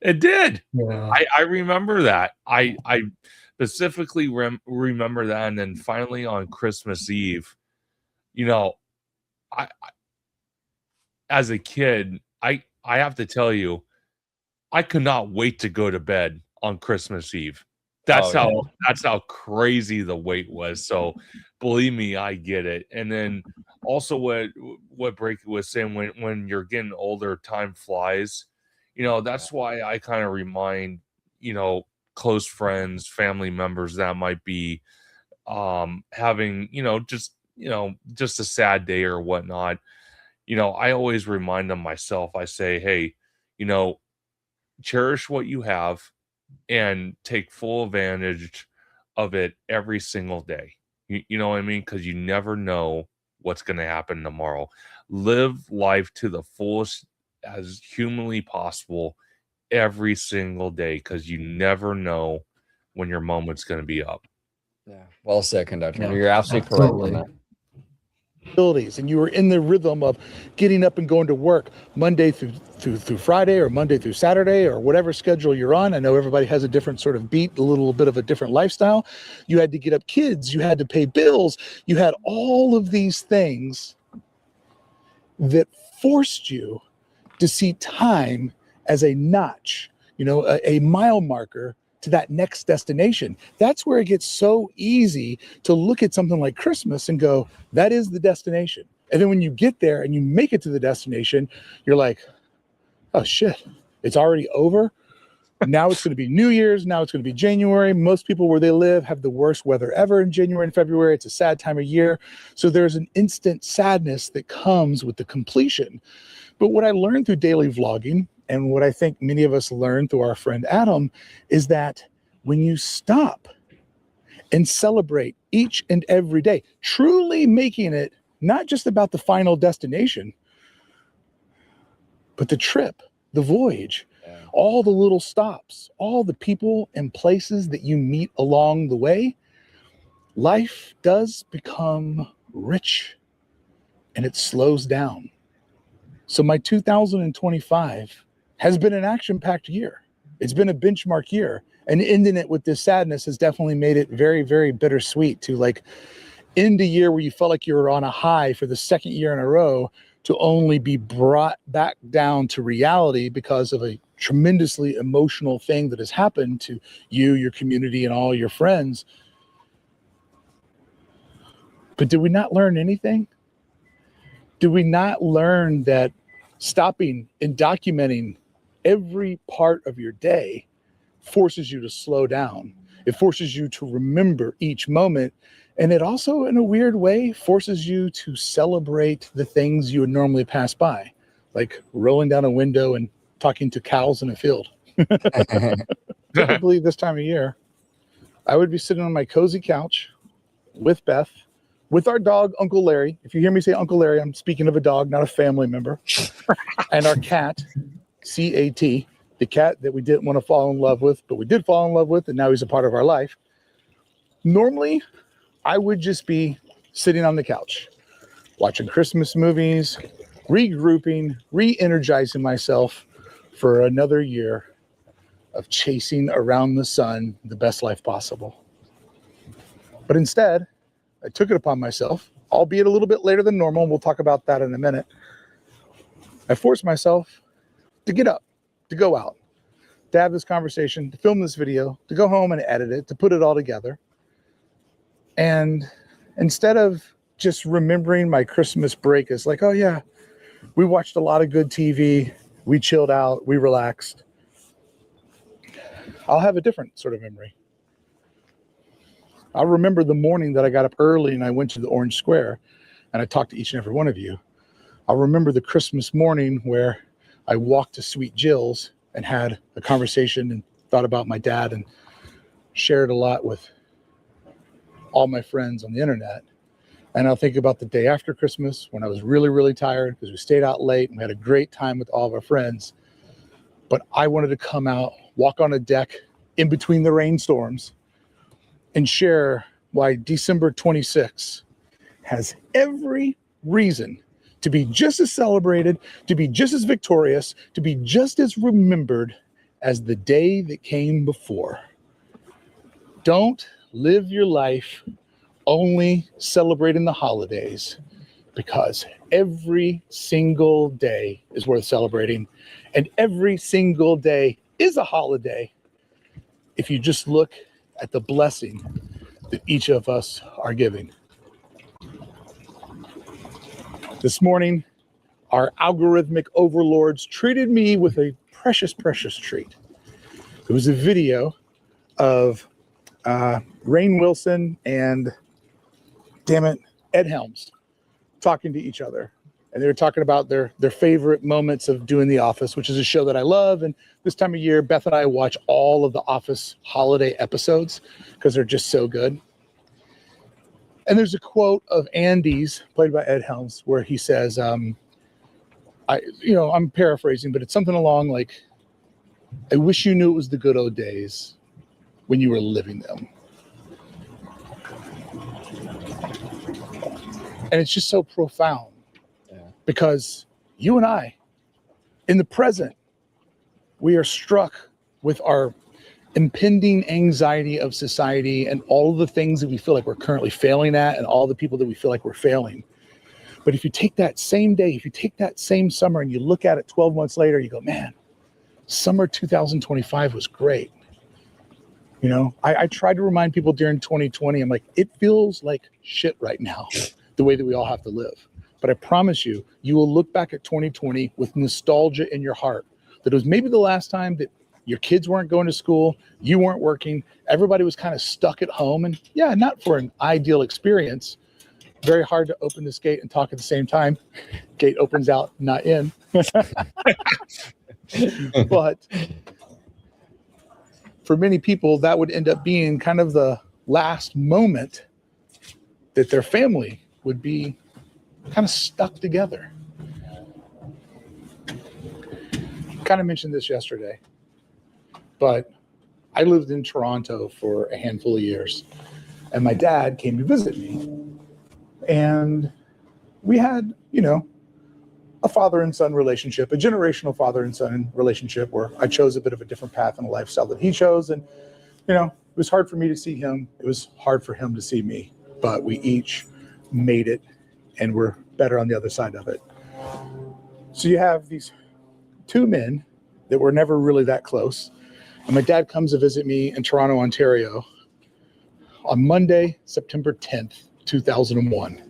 It did. Yeah. I remember that. I specifically remember that. And then finally on Christmas Eve, you know, I as a kid, I have to tell you, I could not wait to go to bed on Christmas Eve. That's how crazy the wait was. So believe me, I get it. And then also what Bricky was saying, when you're getting older, time flies. You know, that's why I kind of remind, you know, close friends, family members that might be having, just a sad day or whatnot. You know, I always remind them myself. I say, hey, you know, cherish what you have and take full advantage of it every single day. You know what I mean? Because you never know what's going to happen tomorrow. Live life to the fullest as humanly possible every single day, because you never know when your moment's going to be up. Yeah. Well said, conductor. Yeah, You're absolutely correct on absolutely. that. And you were in the rhythm of getting up and going to work Monday through Friday, or Monday through Saturday, or whatever schedule you're on. I know everybody has a different sort of beat, a little bit of a different lifestyle. You had to get up kids, you had to pay bills, you had all of these things that forced you to see time as a notch, a mile marker to that next destination. That's where it gets so easy to look at something like Christmas and go, that is the destination. And then when you get there and you make it to the destination, you're like, oh shit, it's already over. Now it's going to be New Year's. Now it's going to be January. Most people where they live have the worst weather ever in January and February. It's a sad time of year. So there's an instant sadness that comes with the completion. But what I learned through daily vlogging, and what I think many of us learned through our friend Adam, is that when you stop and celebrate each and every day, truly making it not just about the final destination, but the trip, the voyage, all the little stops, all the people and places that you meet along the way, life does become rich and it slows down. So my 2025 has been an action-packed year. It's been a benchmark year, and ending it with this sadness has definitely made it very, very bittersweet to like end a year where you felt like you were on a high for the second year in a row to only be brought back down to reality because of a tremendously emotional thing that has happened to you, your community, and all your friends. But did we not learn anything? Did we not learn that stopping and documenting every part of your day forces you to slow down? It forces you to remember each moment. And it also, in a weird way, forces you to celebrate the things you would normally pass by, like rolling down a window and talking to cows in a field. Typically this time of year, I would be sitting on my cozy couch with Beth, with our dog, Uncle Larry. If you hear me say Uncle Larry, I'm speaking of a dog, not a family member. And our cat, C-A-T, the cat that we didn't want to fall in love with, but we did fall in love with, and now he's a part of our life. Normally, I would just be sitting on the couch, watching Christmas movies, regrouping, re-energizing myself for another year of chasing around the sun the best life possible. But instead, I took it upon myself, albeit a little bit later than normal, and we'll talk about that in a minute. I forced myself to get up, to go out, to have this conversation, to film this video, to go home and edit it, to put it all together. And instead of just remembering my Christmas break as like, oh yeah, we watched a lot of good TV, we chilled out, we relaxed, I'll have a different sort of memory. I'll remember the morning that I got up early and I went to the Orange Square and I talked to each and every one of you. I'll remember the Christmas morning where I walked to Sweet Jill's and had a conversation and thought about my dad and shared a lot with all my friends on the internet. And I'll think about the day after Christmas when I was really, really tired because we stayed out late and we had a great time with all of our friends. But I wanted to come out, walk on a deck in between the rainstorms and share why December 26th has every reason to be just as celebrated, to be just as victorious, to be just as remembered as the day that came before. Don't live your life only celebrating the holidays, because every single day is worth celebrating, and every single day is a holiday if you just look at the blessing that each of us are giving. This morning, our algorithmic overlords treated me with a precious, precious treat. It was a video of Rainn Wilson and, damn it, Ed Helms talking to each other. And they were talking about their favorite moments of doing The Office, which is a show that I love. And this time of year, Beth and I watch all of the Office holiday episodes because they're just so good. And there's a quote of Andy's, played by Ed Helms, where he says, I'm paraphrasing, but it's something along like, I wish you knew it was the good old days when you were living them. And it's just so profound. Because you and I, in the present, we are struck with our impending anxiety of society and all of the things that we feel like we're currently failing at and all the people that we feel like we're failing. But if you take that same day, if you take that same summer and you look at it 12 months later, you go, man, summer 2025 was great. You know, I tried to remind people during 2020, I'm like, it feels like shit right now, the way that we all have to live. But I promise you, you will look back at 2020 with nostalgia in your heart. That it was maybe the last time that your kids weren't going to school, you weren't working, everybody was kind of stuck at home. And yeah, not for an ideal experience. Very hard to open this gate and talk at the same time. Gate opens out, not in. But for many people, that would end up being kind of the last moment that their family would be kind of stuck together. Kind of mentioned this yesterday, but I lived in Toronto for a handful of years, and my dad came to visit me, and we had you know, a father and son relationship, a generational father and son relationship where I chose a bit of a different path and a lifestyle that he chose. And, you know, it was hard for me to see him. It was hard for him to see me, but we each made it and we're better on the other side of it. So you have these two men that were never really that close. And my dad comes to visit me in Toronto, Ontario on Monday, September 10th, 2001.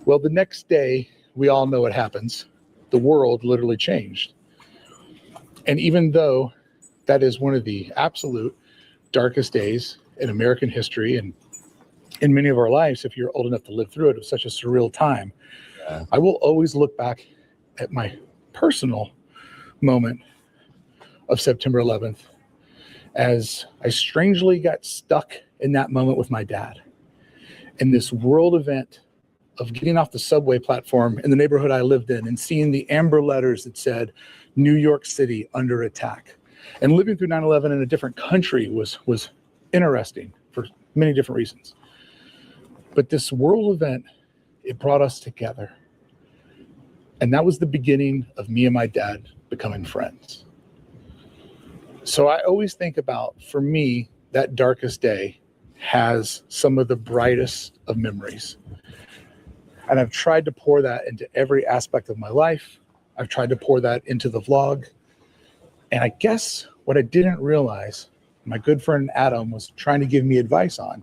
Well, the next day, we all know what happens. The world literally changed. And even though that is one of the absolute darkest days in American history and in many of our lives, if you're old enough to live through it, it was such a surreal time. Yeah. I will always look back at my personal moment of September 11th as I strangely got stuck in that moment with my dad in this world event of getting off the subway platform in the neighborhood I lived in and seeing the amber letters that said New York City under attack. And living through 9/11 in a different country was interesting for many different reasons. But this world event, it brought us together. And that was the beginning of me and my dad becoming friends. So I always think about, for me, that darkest day has some of the brightest of memories. And I've tried to pour that into every aspect of my life. I've tried to pour that into the vlog. And I guess what I didn't realize, my good friend Adam was trying to give me advice on,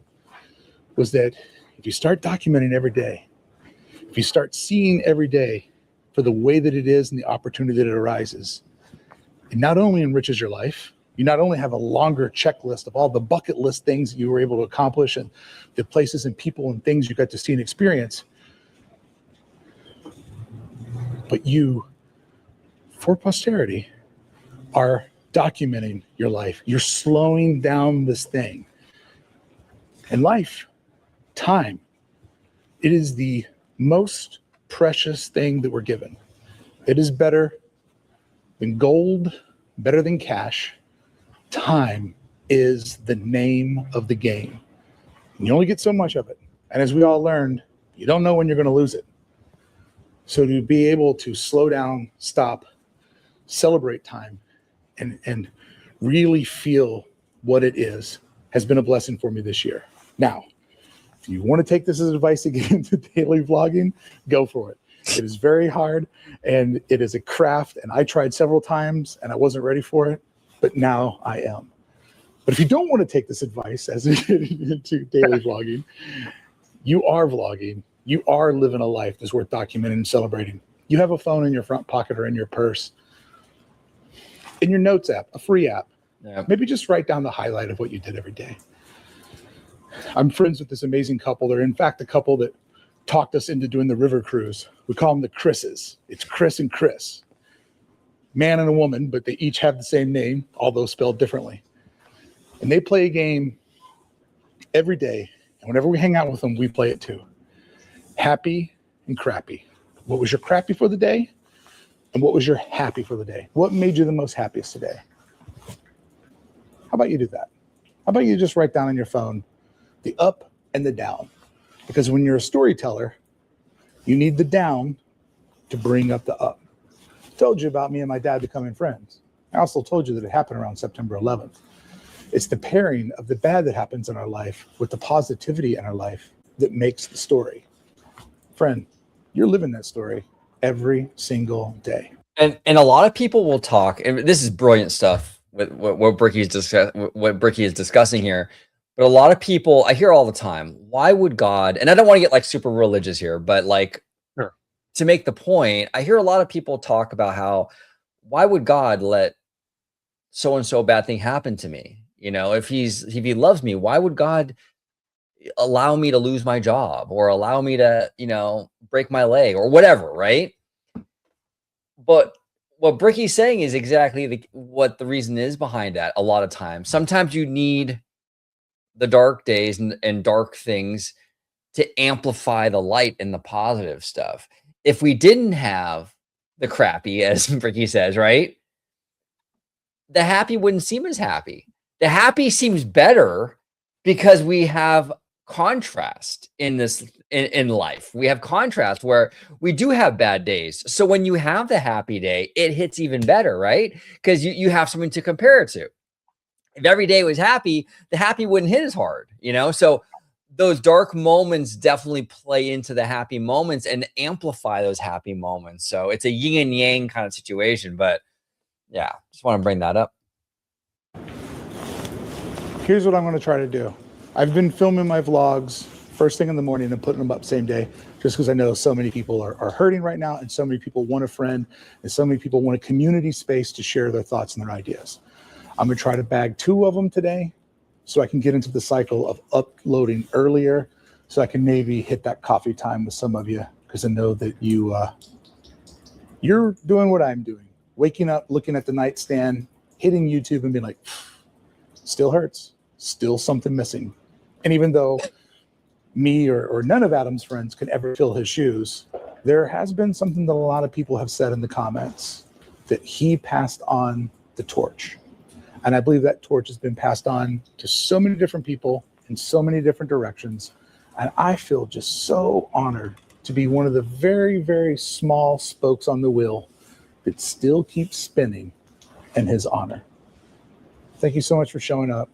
was that if you start documenting every day, if you start seeing every day for the way that it is and the opportunity that it arises, it not only enriches your life, you not only have a longer checklist of all the bucket list things you were able to accomplish and the places and people and things you got to see and experience, but you, for posterity, are documenting your life. You're slowing down this thing. And life, time, it is the most precious thing that we're given. It is better than gold, better than cash. Time is the name of the game. And you only get so much of it. And as we all learned, you don't know when you're going to lose it. So to be able to slow down, stop, celebrate time, and really feel what it is has been a blessing for me this year. Now, if you want to take this as advice to get into daily vlogging, go for it. It is very hard and it is a craft, and I tried several times and I wasn't ready for it, but now I am. But if you don't want to take this advice as into daily vlogging, you are vlogging. You are living a life that's worth documenting and celebrating. You have a phone in your front pocket or in your purse, in your notes app, a free app. Yeah. Maybe just write down the highlight of what you did every day. I'm friends with this amazing couple. They're in fact a couple that talked us into doing the river cruise. We call them the Chris's. It's Chris and Chris. Man and a woman, but they each have the same name, although spelled differently. And they play a game every day. And whenever we hang out with them, we play it too. Happy and crappy. What was your crappy for the day? And what was your happy for the day? What made you the most happiest today? How about you do that? How about you just write down on your phone the up and the down? Because when you're a storyteller, you need the down to bring up the up. I told you about me and my dad becoming friends. I also told you that it happened around September 11th. It's the pairing of the bad that happens in our life with the positivity in our life that makes the story. Friend, you're living that story every single day. And a lot of people will talk, and this is brilliant stuff with what Bricky is discussing here. But a lot of people, I hear all the time, why would God, and I don't want to get like super religious here, but like Sure. To make the point, I hear a lot of people talk about how, why would God let so-and-so bad thing happen to me? You know, if he loves me, why would God allow me to lose my job or allow me to, you know, break my leg or whatever, right? But what Bricky's saying is exactly what the reason is behind that. A lot of times, sometimes you need the dark days and dark things to amplify the light and the positive stuff. If we didn't have the crappy, as Bricky says, right, the happy wouldn't seem as happy. The happy seems better because we have contrast in this in life. We have contrast where we do have bad days. So when you have the happy day, it hits even better, right? Because you have something to compare it to. If every day was happy, the happy wouldn't hit as hard, you know? So those dark moments definitely play into the happy moments and amplify those happy moments. So it's a yin and yang kind of situation. But yeah, just want to bring that up. Here's what I'm going to try to do. I've been filming my vlogs first thing in the morning and putting them up same day, just because I know so many people are hurting right now, and so many people want a friend, and so many people want a community space to share their thoughts and their ideas. I'm going to try to bag 2 of them today so I can get into the cycle of uploading earlier, so I can maybe hit that coffee time with some of you, because I know that you're doing what I'm doing. Waking up, looking at the nightstand, hitting YouTube and being like, still hurts, still something missing. And even though me or none of Adam's friends can ever fill his shoes, there has been something that a lot of people have said in the comments, that he passed on the torch. And I believe that torch has been passed on to so many different people in so many different directions. And I feel just so honored to be one of the very, very small spokes on the wheel that still keeps spinning in his honor. Thank you so much for showing up.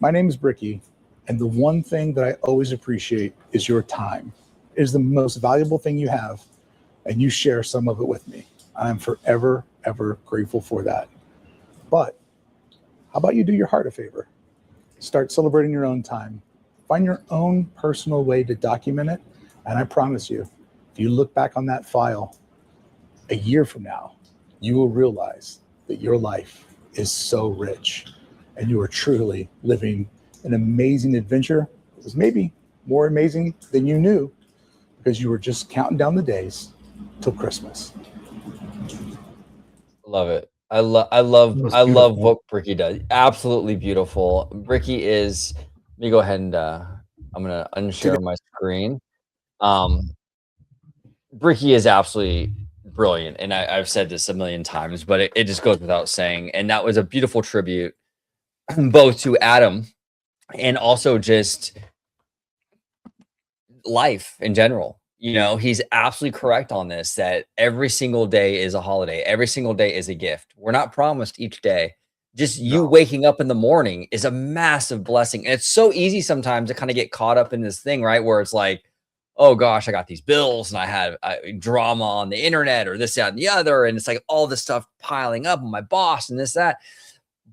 My name is Bricky, and the one thing that I always appreciate is your time. It is the most valuable thing you have, and you share some of it with me. I am forever, ever grateful for that. But how about you do your heart a favor? Start celebrating your own time. Find your own personal way to document it, and I promise you, if you look back on that file a year from now, you will realize that your life is so rich, and you are truly living an amazing adventure. It was maybe more amazing than you knew, because you were just counting down the days till Christmas. Love it. I love what Bricky does. Absolutely beautiful. Bricky is, let me go ahead and I'm gonna unshare my screen. Bricky is absolutely brilliant, and I've said this a million times, but it just goes without saying. And that was a beautiful tribute, both to Adam and also just life in general. You know, he's absolutely correct on this, that every single day is a holiday. Every single day is a gift. We're not promised each day. Just you waking up in the morning is a massive blessing. And it's so easy sometimes to kind of get caught up in this thing, right? Where it's like, oh gosh, I got these bills and I had drama on the internet or this, that, and the other. And it's like all this stuff piling up on my boss and this, that.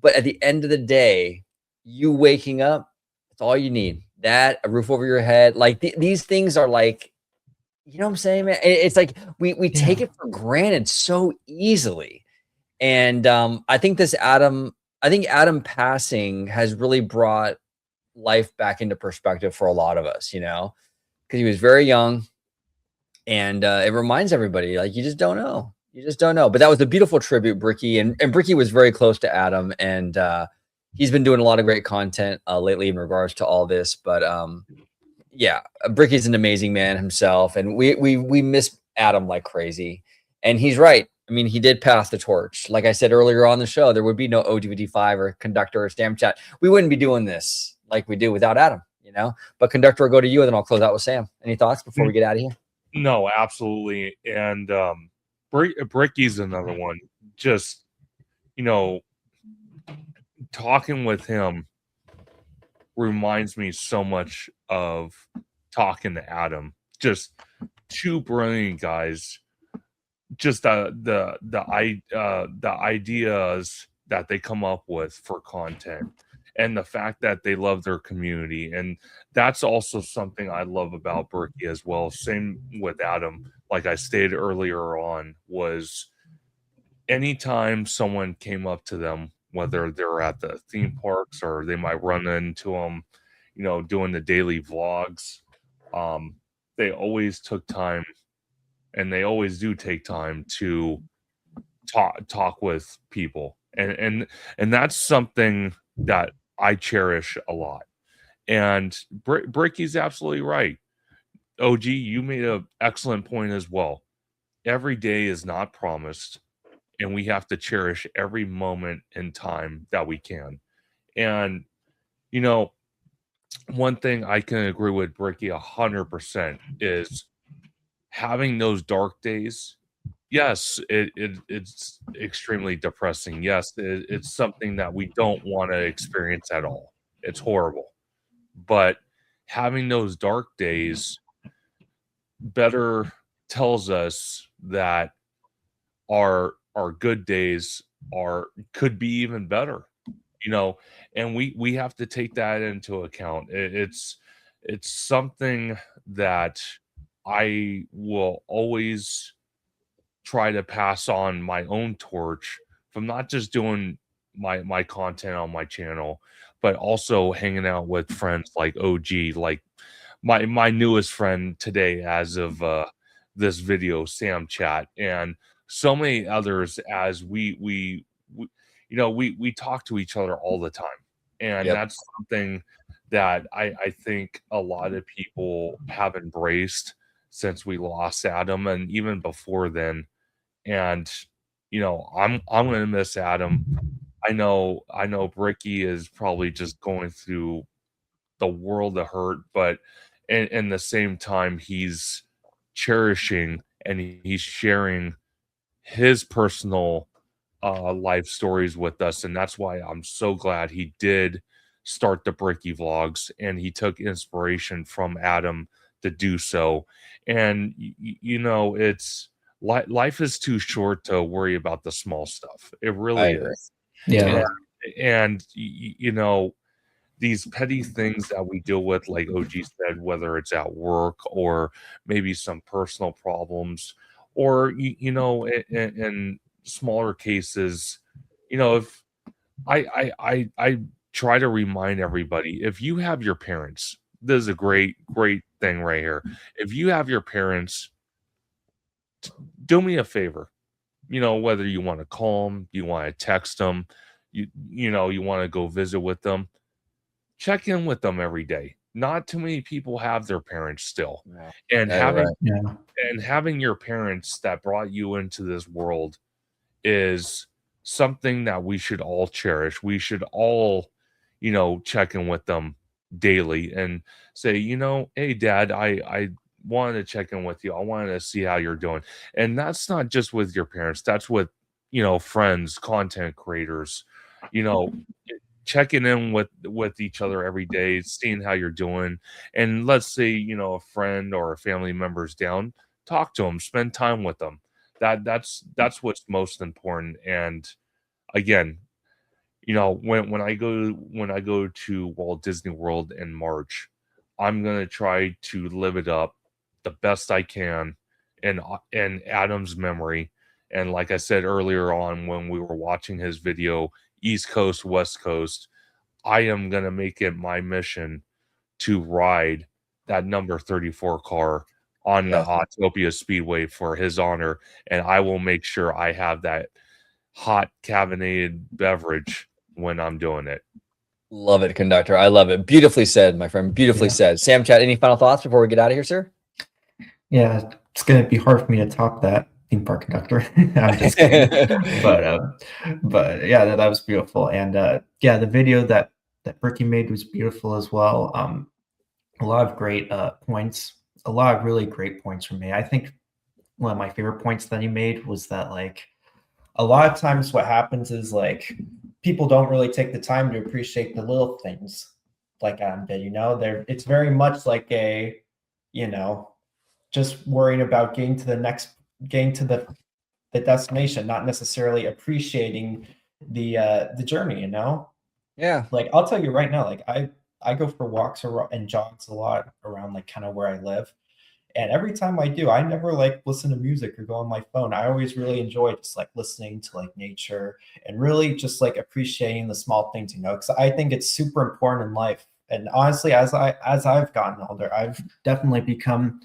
But at the end of the day, you waking up, it's all you need. That, a roof over your head. Like these things are like, you know what I'm saying, man? It's like we take it for granted so easily. And I think Adam passing has really brought life back into perspective for a lot of us, you know, because he was very young. And it reminds everybody, like, you just don't know. You just don't know. But that was a beautiful tribute, Bricky. And Bricky was very close to Adam. And he's been doing a lot of great content lately in regards to all this. But yeah, Bricky's an amazing man himself, and we miss Adam like crazy. And he's right. I mean, he did pass the torch. Like I said earlier on the show, there would be no ODVD5 or Conductor or SamChat. We wouldn't be doing this like we do without Adam, you know? But Conductor, I'll go to you, and then I'll close out with Sam. Any thoughts before we get out of here? No, absolutely. And Bricky's another one. Just, you know, talking with him reminds me so much of talking to Adam. Just 2 brilliant guys. Just the ideas that they come up with for content, and the fact that they love their community. And that's also something I love about Bricky as well. Same with Adam. Like I stated earlier on, was anytime someone came up to them, whether they're at the theme parks or they might run into them, you know, doing the daily vlogs, they always took time, and they always do take time to talk with people. And that's something that I cherish a lot. And Bricky's absolutely right. OG, you made an excellent point as well. Every day is not promised, and we have to cherish every moment in time that we can. And, you know, one thing I can agree with Bricky 100% is having those dark days. Yes, it's extremely depressing. Yes, it's something that we don't want to experience at all. It's horrible. But having those dark days better tells us that our good days could be even better, you know, and we have to take that into account. It's something that I will always try to pass on my own torch from not just doing my content on my channel, but also hanging out with friends like OG, like my newest friend today as of this video, SamChat, and so many others as we we talk to each other all the time. And Yep. that's something that I think a lot of people have embraced since we lost Adam and even before then. And I'm gonna miss Adam. I know Bricky is probably just going through the world of hurt, but in the same time, he's cherishing and he's sharing his personal life stories with us, and that's why I'm so glad he did start the Bricky vlogs and he took inspiration from Adam to do so. And it's life is too short to worry about the small stuff. It I really agree. is. Yeah. And these petty things that we deal with, like OG said, whether it's at work or maybe some personal problems, or in smaller cases, if I try to remind everybody, if you have your parents, this is a great thing right here. If you have your parents, do me a favor, whether you want to call them, you want to text them, you want to go visit with them, check in with them every day. Not too many people have their parents still. Yeah. And Yeah, you're right. having your parents that brought you into this world is something that we should all cherish. We should all, check in with them daily and say, hey dad, I wanted to check in with you. I wanted to see how you're doing. And that's not just with your parents, that's with, friends, content creators, you know, checking in with each other every day, seeing how you're doing. And let's say, a friend or a family member's down, talk to them, spend time with them. That's what's most important. And again, when I go to Walt Disney World in March, I'm gonna try to live it up the best I can in Adam's memory. And like I said earlier on when we were watching his video, East Coast, West Coast, I am gonna make it my mission to ride that number 34 car on the Yes. Autopia Speedway for his honor, and I will make sure I have that hot caffeinated beverage when I'm doing it. Love it, conductor. I love it. Beautifully said, my friend. Beautifully Yeah. said. SamChat, any final thoughts before we get out of here, sir? Yeah, it's gonna be hard for me to top that theme park conductor. I'm just kidding. But yeah, that was beautiful. And yeah, the video that Bricky made was beautiful as well. A lot of great points, a lot of really great points from me. I think one of my favorite points that he made was that like a lot of times what happens is like people don't really take the time to appreciate the little things like Adam did, it's very much like a, just worrying about getting to the destination, not necessarily appreciating the journey, Yeah. Like I'll tell you right now, like I go for walks and jogs a lot around like kind of where I live. And every time I do, I never like listen to music or go on my phone. I always really enjoy just like listening to like nature and really just like appreciating the small things, because I think it's super important in life. And honestly, as I've gotten older, I've definitely become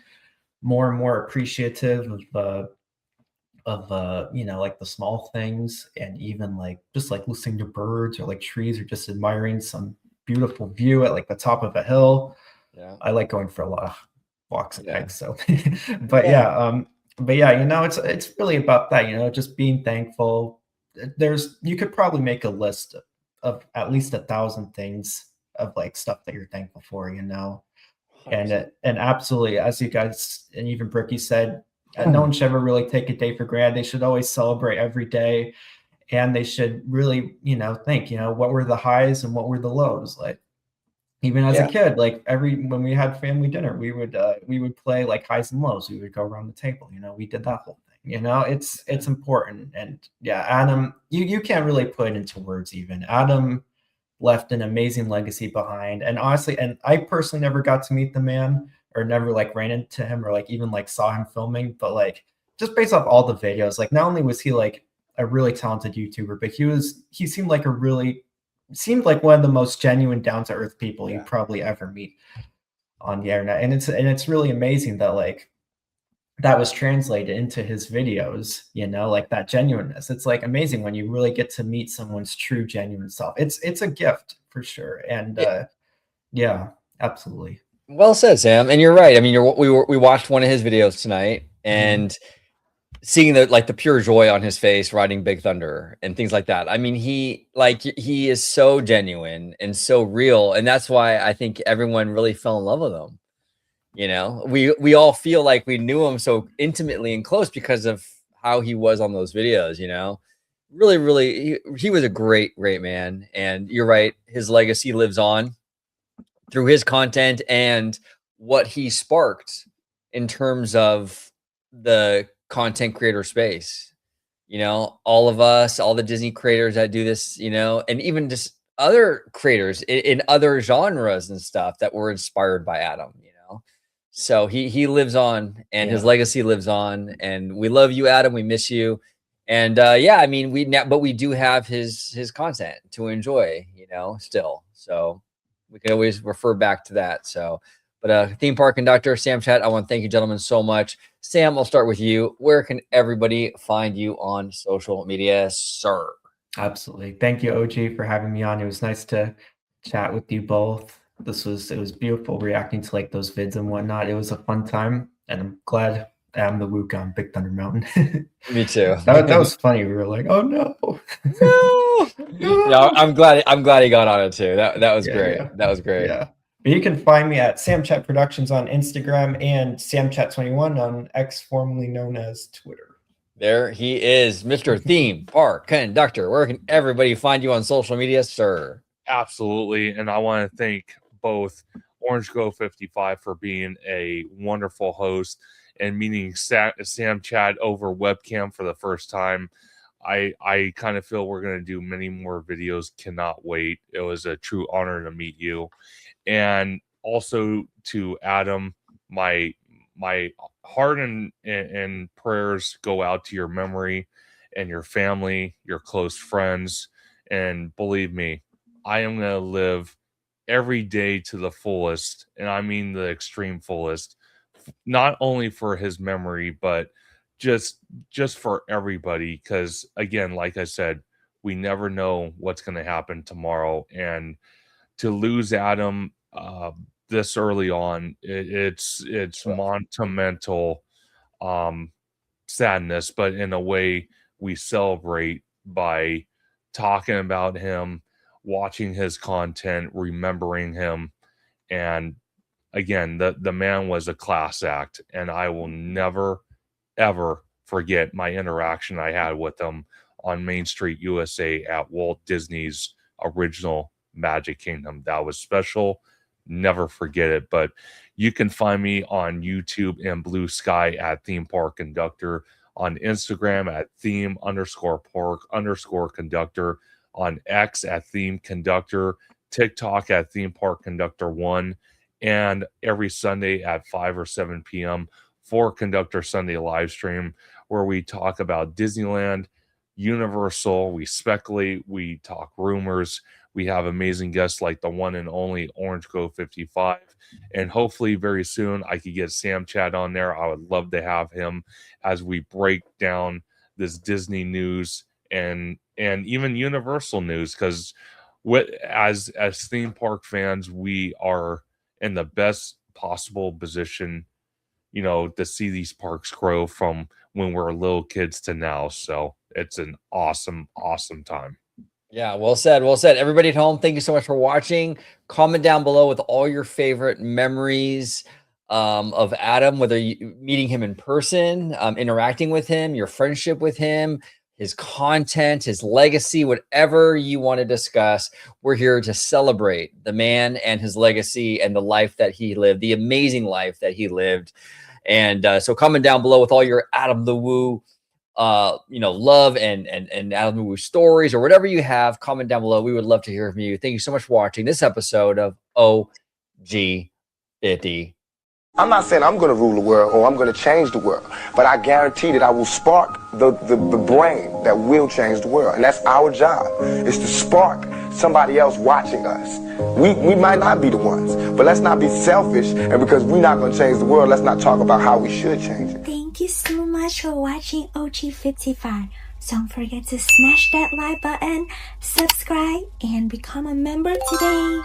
more and more appreciative of like the small things, and even like just like listening to birds or like trees or just admiring some beautiful view at like the top of a hill. Yeah. I like going for a lot of walks and Yeah. hikes. So, but yeah, it's really about that. Just being thankful. You could probably make a list of at least 1,000 things of like stuff that you're thankful for, you know. 100%. And absolutely, as you guys and even Bricky said, no one should ever really take a day for granted. They should always celebrate every day, and they should really, you know, think, you know, what were the highs and what were the lows. Like even as a Yeah. kid, like when we had family dinner, we would play like highs and lows. We would go around the table, you know, we did that whole thing. You know, it's important. And yeah, Adam, you can't really put it into words even. Adam left an amazing legacy behind. And honestly, and I personally never got to meet the man or never like ran into him or like even like saw him filming, but like just based off all the videos, like not only was he like a really talented YouTuber, but he seemed like one of the most genuine, down to earth people you probably ever meet on the internet. And it's really amazing that like that was translated into his videos, you know, like that genuineness. It's like amazing when you really get to meet someone's true, genuine self. It's a gift for sure. And yeah, absolutely. Well said, Sam. And you're right. I mean, we watched one of his videos tonight, and seeing the pure joy on his face riding Big Thunder and things like that. I mean, he is so genuine and so real, and that's why I think everyone really fell in love with him. You know, we all feel like we knew him so intimately and close because of how he was on those videos. You know, really, he was a great man. And you're right, his legacy lives on through his content and what he sparked in terms of the content creator space. You know, all of us, all the Disney creators that do this, you know, and even just other creators in other genres and stuff that were inspired by Adam, you know. So he lives on, and his legacy lives on, and we love you, Adam. We miss you. And yeah, I mean, but we do have his content to enjoy, you know, still. So we can always refer back to that. So, but theme park conductor, SamChat, I want to thank you, gentlemen, so much. Sam, I'll start with you. Where can everybody find you on social media, sir? Absolutely. Thank you, OG, for having me on. It was nice to chat with you both. It was beautiful reacting to like those vids and whatnot. It was a fun time, and I'm glad I'm the Luke on Big Thunder Mountain. Me too. That was funny. We were like, oh no. No, I'm glad he got on it too. That was great. Yeah. That was great. Yeah. But you can find me at SamChat Productions on Instagram and SamChat21 on X, formerly known as Twitter. There he is, Mr. Theme Park Conductor. Where can everybody find you on social media, sir? Absolutely. And I want to thank both Orange Go 55 for being a wonderful host and meeting SamChat over webcam for the first time. I kind of feel we're going to do many more videos. Cannot wait. It was a true honor to meet you. And also to Adam, my heart and prayers go out to your memory and your family, your close friends. And believe me, I am going to live every day to the fullest. And I mean the extreme fullest, not only for his memory, but just for everybody. Because again, like I said, we never know what's going to happen tomorrow. And to lose Adam this early on, it's monumental sadness, but in a way we celebrate by talking about him, watching his content, remembering him. And again, the man was a class act, and I will never ever forget my interaction I had with him on Main Street USA at Walt Disney's original Magic Kingdom. That was special. Never forget it. But you can find me on YouTube and Blue Sky at Theme Park Conductor, on Instagram at theme_park_conductor, on X at Theme Conductor, TikTok at Theme Park Conductor 1, and every Sunday at 5 or 7 p.m. for Conductor Sunday live stream, where we talk about Disneyland, Universal, we speculate, we talk rumors. We have amazing guests like the one and only Orange Go 55. And hopefully very soon I could get SamChat on there. I would love to have him as we break down this Disney news and even Universal news, because as theme park fans, we are in the best possible position, you know, to see these parks grow from when we're little kids to now. So it's an awesome time. Yeah, well said. Well said. Everybody at home, thank you so much for watching. Comment down below with all your favorite memories of Adam, whether you meeting him in person, interacting with him, your friendship with him, his content, his legacy, whatever you want to discuss. We're here to celebrate the man and his legacy and the life that he lived, the amazing life that he lived. And so comment down below with all your Adam the Woo love and Adam the Woo stories or whatever you have. Comment down below. We would love to hear from you. Thank you so much for watching this episode of OG 50. I'm not saying I'm going to rule the world or I'm going to change the world, but I guarantee that I will spark the brain that will change the world. And that's our job, is to spark somebody else watching us. We might not be the ones, but let's not be selfish. And because we're not going to change the world, let's not talk about how we should change it. Thank you so much for watching OG 55. Don't forget to smash that like button, subscribe, and become a member today.